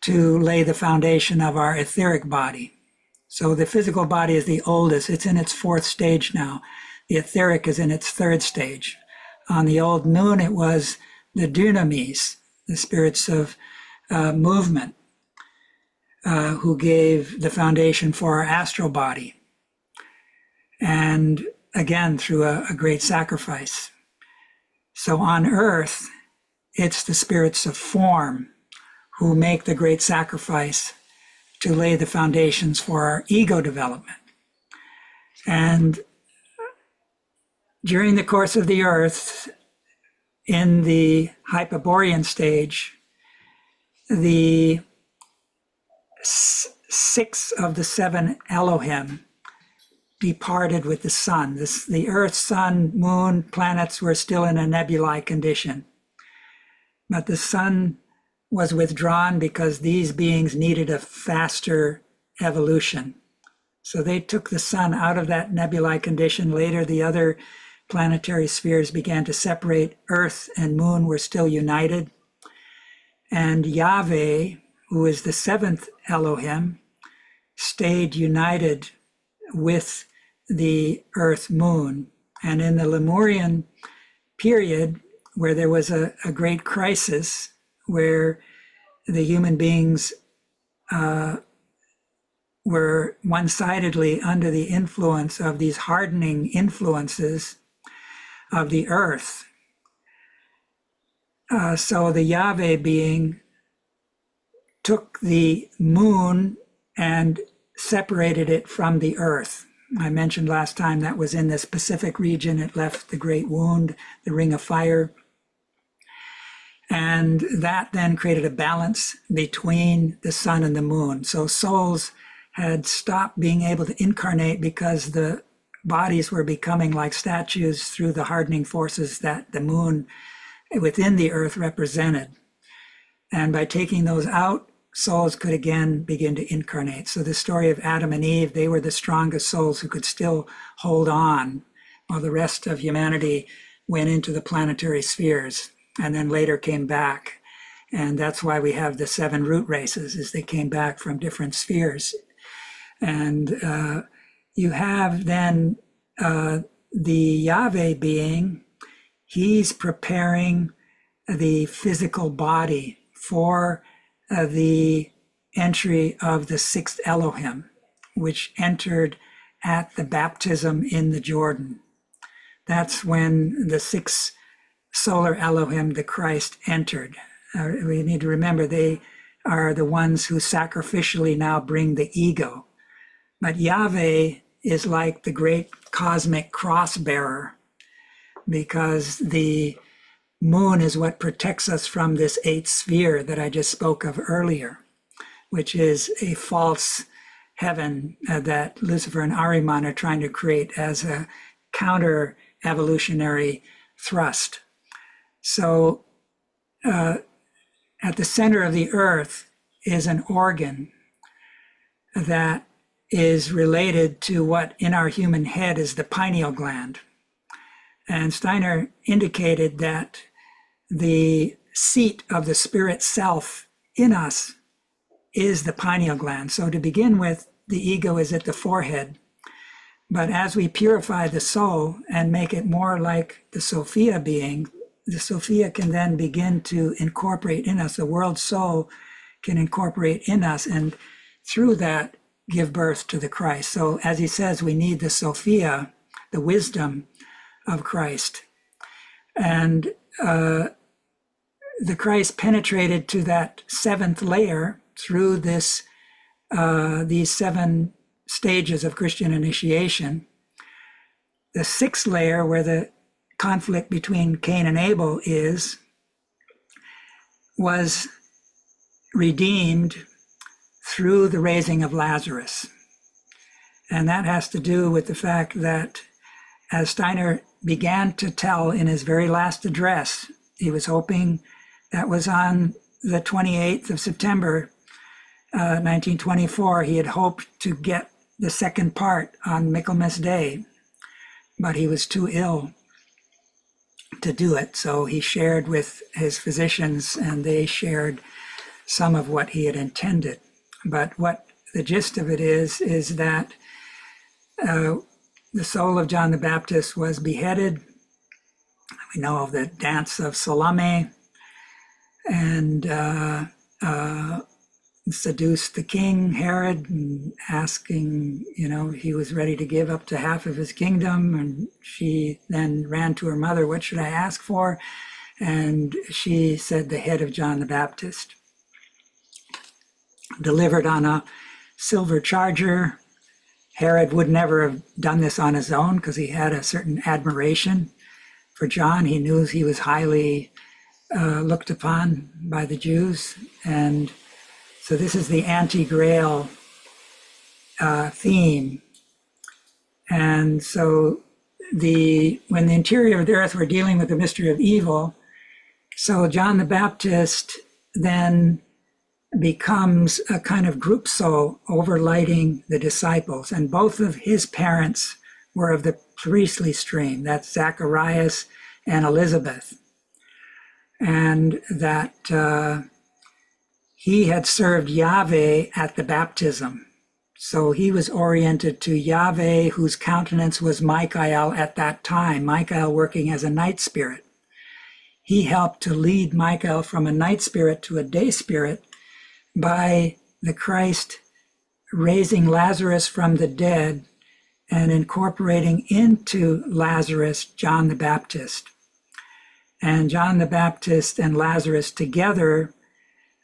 to lay the foundation of our etheric body. So the physical body is the oldest. It's in its 4th stage now. The etheric is in its 3rd stage. On the old moon, it was the dunamis, the spirits of movement, who gave the foundation for our astral body. And again, through a great sacrifice. So on earth, it's the spirits of form who make the great sacrifice to lay the foundations for our ego development. And during the course of the earth, in the Hyperborean stage, the 6 of the 7 Elohim departed with the sun. The earth, sun, moon, planets were still in a nebulae condition. But the sun was withdrawn because these beings needed a faster evolution. So they took the sun out of that nebulae condition. Later, the other planetary spheres began to separate. Earth and moon were still united. And Yahweh, who is the 7th Elohim, stayed united with the earth moon. And in the Lemurian period, where there was a great crisis, where the human beings were one-sidedly under the influence of these hardening influences of the earth. So the Yahweh being took the moon and separated it from the earth. I mentioned last time that was in the Pacific region. It left the great wound, the ring of fire. And that then created a balance between the sun and the moon. So souls had stopped being able to incarnate because the bodies were becoming like statues through the hardening forces that the moon within the earth represented. And by taking those out, souls could again begin to incarnate. So the story of Adam and Eve, they were the strongest souls who could still hold on while the rest of humanity went into the planetary spheres and then later came back. And that's why we have the 7 root races, is they came back from different spheres. And you have then the Yahweh being, he's preparing the physical body for the entry of the 6th Elohim, which entered at the baptism in the Jordan. That's when the 6 solar Elohim, the Christ, entered. We need to remember they are the ones who sacrificially now bring the ego. But Yahweh is like the great cosmic cross bearer, because the moon is what protects us from this 8th sphere that I just spoke of earlier, which is a false heaven that Lucifer and Ahriman are trying to create as a counter evolutionary thrust. So at the center of the earth is an organ that is related to what in our human head is the pineal gland. And Steiner indicated that the seat of the spirit self in us is the pineal gland. So to begin with, the ego is at the forehead. But as we purify the soul and make it more like the Sophia being, the Sophia can then begin to incorporate in us. The world soul can incorporate in us, and through that give birth to the Christ. So as he says, we need the Sophia, the wisdom of Christ. And the Christ penetrated to that 7th layer through this these 7 stages of Christian initiation. The 6th layer, where the conflict between Cain and Abel was redeemed through the raising of Lazarus. And that has to do with the fact that, as Steiner began to tell in his very last address, he was hoping, that was on the 28th of September, 1924, he had hoped to get the second part on Michaelmas Day, but he was too ill to do it. So he shared with his physicians, and they shared some of what he had intended. But what the gist of it is that the soul of John the Baptist was beheaded. We know of the dance of Salome, and seduced the king, Herod, and asking, he was ready to give up to half of his kingdom. And she then ran to her mother, what should I ask for? And she said, the head of John the Baptist. Delivered on a silver charger. Herod would never have done this on his own because he had a certain admiration for John. He knew he was highly looked upon by the Jews. And so this is the anti-Grail theme. And so when the interior of the earth were dealing with the mystery of evil, so John the Baptist then becomes a kind of group soul overlighting the disciples. And both of his parents were of the priestly stream. That's Zacharias and Elizabeth. And that he had served Yahweh at the baptism. So he was oriented to Yahweh, whose countenance was Michael at that time, Michael working as a night spirit. He helped to lead Michael from a night spirit to a day spirit by the Christ raising Lazarus from the dead and incorporating into Lazarus John the Baptist. And John the Baptist and Lazarus together,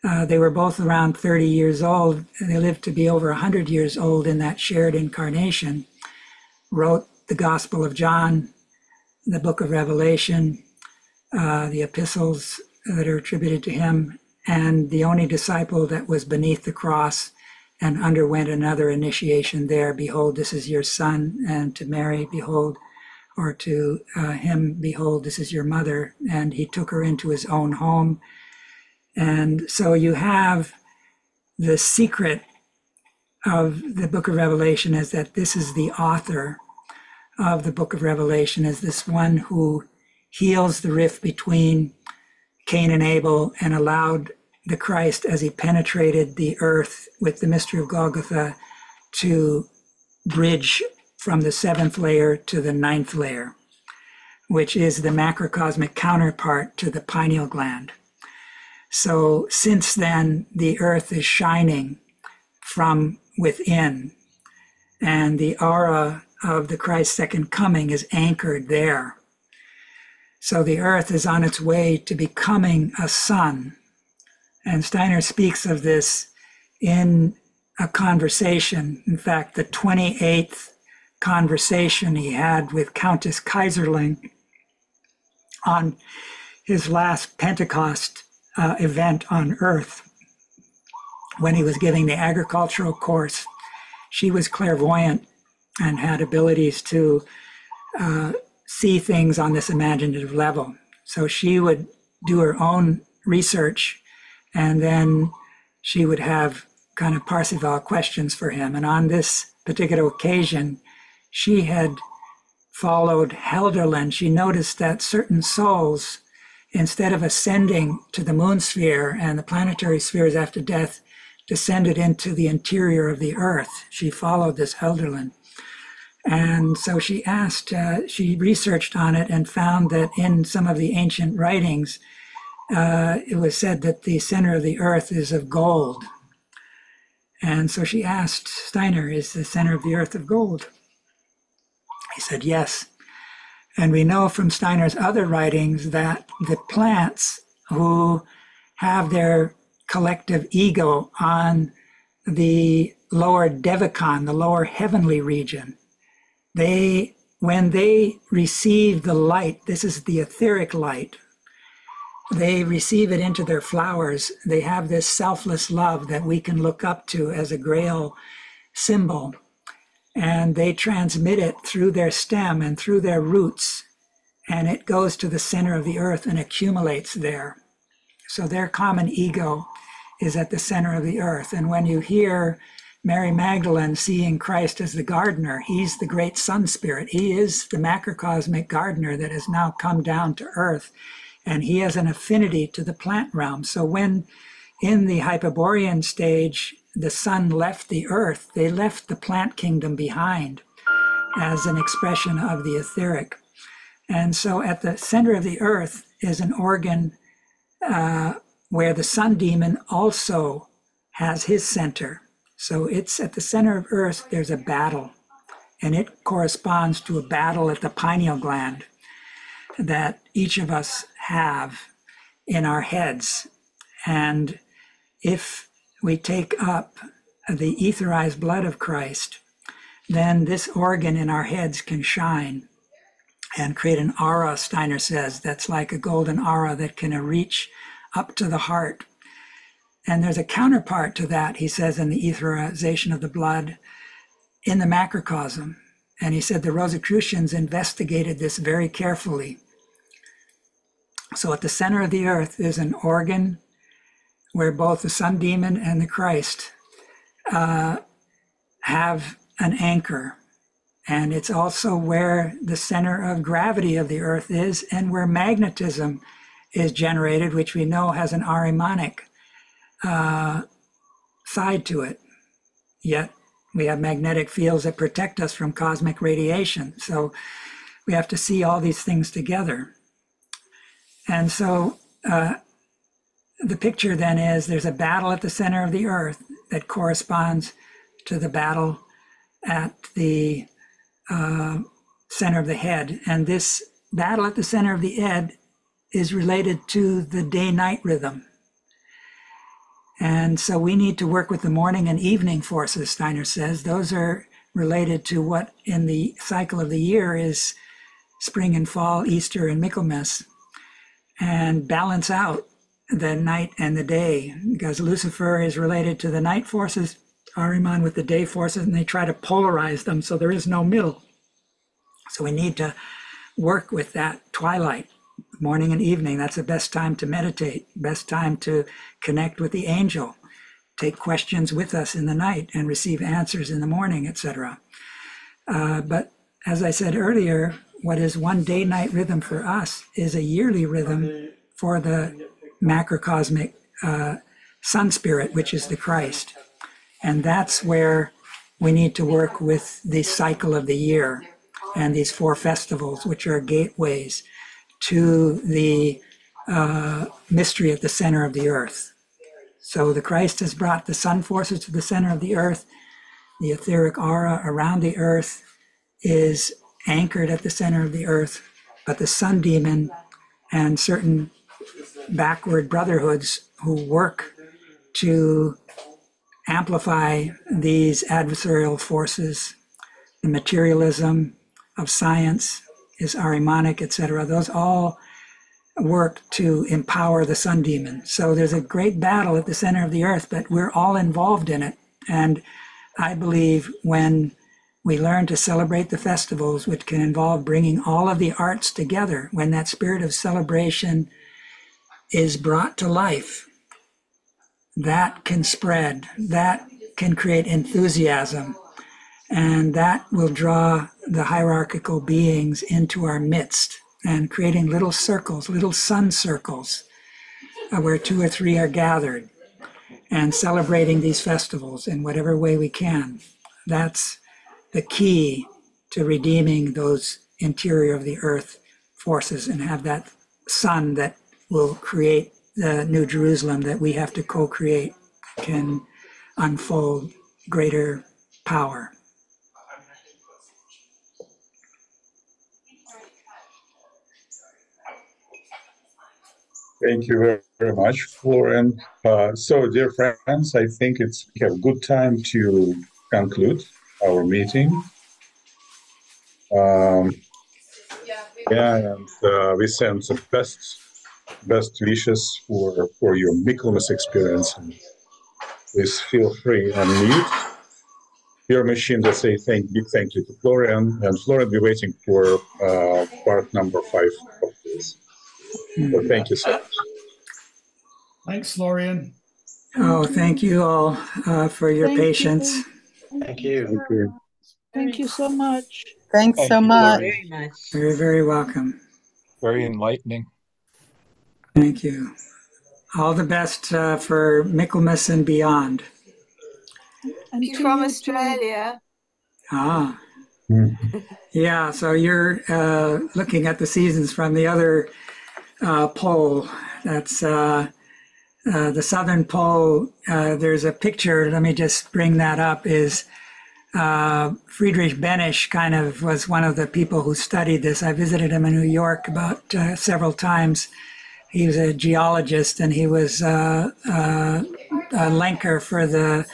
they were both around 30 years old. They lived to be over 100 years old in that shared incarnation, wrote the Gospel of John, the book of Revelation, the epistles that are attributed to him, and the only disciple that was beneath the cross and underwent another initiation there. Behold, this is your son. And to Mary, behold, or to him, behold, this is your mother. And he took her into his own home. And so you have the secret of the book of Revelation is that this is the author of the book of Revelation, is this one who heals the rift between Cain and Abel and allowed the Christ, as he penetrated the earth with the mystery of Golgotha, to bridge from the 7th layer to the 9th layer, which is the macrocosmic counterpart to the pineal gland. So since then, the earth is shining from within. and the aura of the Christ's second coming is anchored there. So the earth is on its way to becoming a sun. And Steiner speaks of this in a conversation. In fact, the 28th conversation he had with Countess Kaiserling on his last Pentecost event on Earth, when he was giving the agricultural course. She was clairvoyant and had abilities to see things on this imaginative level. So she would do her own research, and then she would have kind of Parsifal questions for him. And on this particular occasion, she had followed Helderlin. She noticed that certain souls, instead of ascending to the moon sphere and the planetary spheres after death, descended into the interior of the earth. She followed this Helderlin. And so she asked, she researched on it and found that in some of the ancient writings, it was said that the center of the earth is of gold. And so she asked Steiner, is the center of the earth of gold? He said, yes. And we know from Steiner's other writings that the plants who have their collective ego on the lower Devachan, the lower heavenly region, when they receive the light, this is the etheric light, they receive it into their flowers. They have this selfless love that we can look up to as a grail symbol. And they transmit it through their stem and through their roots. And it goes to the center of the earth and accumulates there. So their common ego is at the center of the earth. And when you hear Mary Magdalene seeing Christ as the gardener, he's the great sun spirit. He is the macrocosmic gardener that has now come down to earth. And he has an affinity to the plant realm. So when in the Hyperborean stage, the sun left the earth, they left the plant kingdom behind as an expression of the etheric. And so at the center of the earth is an organ where the sun demon also has his center. So it's at the center of earth, there's a battle, and it corresponds to a battle at the pineal gland that each of us have in our heads. And if we take up the etherized blood of Christ, then this organ in our heads can shine and create an aura, Steiner says, that's like a golden aura that can reach up to the heart. And there's a counterpart to that, he says, in the etherization of the blood in the macrocosm. And he said the Rosicrucians investigated this very carefully. So at the center of the earth is an organ where both the sun demon and the Christ have an anchor. And it's also where the center of gravity of the earth is, and where magnetism is generated, which we know has an Ahrimanic side to it. Yet we have magnetic fields that protect us from cosmic radiation. So we have to see all these things together. And so the picture then is there's a battle at the center of the earth that corresponds to the battle at the center of the head. And this battle at the center of the head is related to the day-night rhythm. And so we need to work with the morning and evening forces, Steiner says. Those are related to what in the cycle of the year is spring and fall, Easter and Michaelmas, and balance out the night and the day, because Lucifer is related to the night forces, Ahriman with the day forces, and they try to polarize them so there is no middle. So we need to work with that twilight, morning and evening. That's the best time to meditate, best time to connect with the angel, take questions with us in the night and receive answers in the morning, etc. But as I said earlier, what is one day-night rhythm for us is a yearly rhythm for the macrocosmic sun spirit, which is the Christ. And that's where we need to work with the cycle of the year and these 4 festivals, which are gateways to the mystery at the center of the earth. So the Christ has brought the sun forces to the center of the earth. The etheric aura around the earth is anchored at the center of the earth, but the sun demon and certain backward brotherhoods who work to amplify these adversarial forces, the materialism of science is Ahrimanic, etc. Those all work to empower the sun demon. So there's a great battle at the center of the earth, but we're all involved in it. And I believe when we learn to celebrate the festivals, which can involve bringing all of the arts together, when that spirit of celebration is brought to life, that can spread, that can create enthusiasm, and that will draw the hierarchical beings into our midst and creating little circles, little sun circles, where 2 or 3 are gathered and celebrating these festivals in whatever way we can. That's the key to redeeming those interior of the earth forces and have that sun that will create the New Jerusalem that we have to co-create can unfold greater power. Thank you very much, Florian. So, dear friends, I think we have good time to conclude our meeting. And we send the best wishes for your Michaelmas experience. And please feel free and mute your machine to say big thank you to Florian. And Florian, we're waiting for part number 5 of this. So thank you so much. Thanks, Florian. Oh, thank you all for your patience. Thank you. Thank you. Thank you so much. Thanks so much. Very much. Very, very welcome. Very enlightening. Thank you. All the best for Michaelmas and beyond. And You're from Australia. Ah. Yeah, so you're looking at the seasons from the other pole. That's the southern pole. There's a picture, let me just bring that up, is Friedrich Benisch kind of was one of the people who studied this. I visited him in New York about several times. He was a geologist and he was a linker for the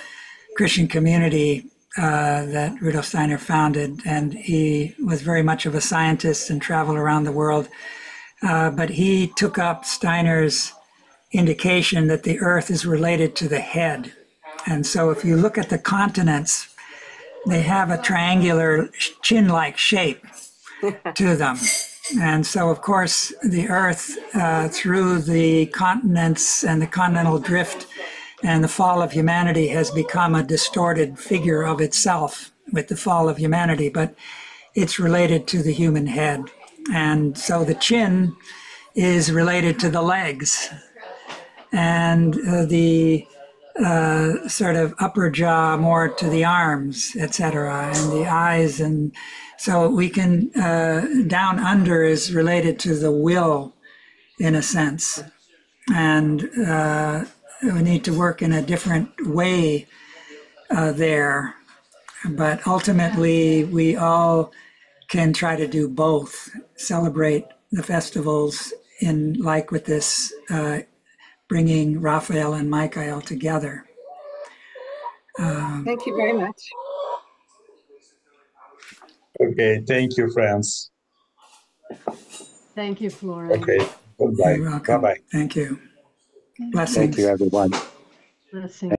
Christian community that Rudolf Steiner founded. And he was very much of a scientist and traveled around the world. But he took up Steiner's indication that the earth is related to the head. And so if you look at the continents, they have a triangular chin-like shape to them. And so, of course, the earth, through the continents and the continental drift and the fall of humanity, has become a distorted figure of itself with the fall of humanity, but it's related to the human head. And so the chin is related to the legs, and the sort of upper jaw more to the arms, etc., and the eyes. And so we can, down under is related to the will, in a sense. And we need to work in a different way there. But ultimately, we all can try to do both, celebrate the festivals in, like with this, bringing Raphael and Michael together. Thank you very much. Okay, thank you, friends. Thank you, Florian. Okay, goodbye. You're welcome. Bye-bye. Thank you. Thank Blessings. Thank you, everyone. Blessings.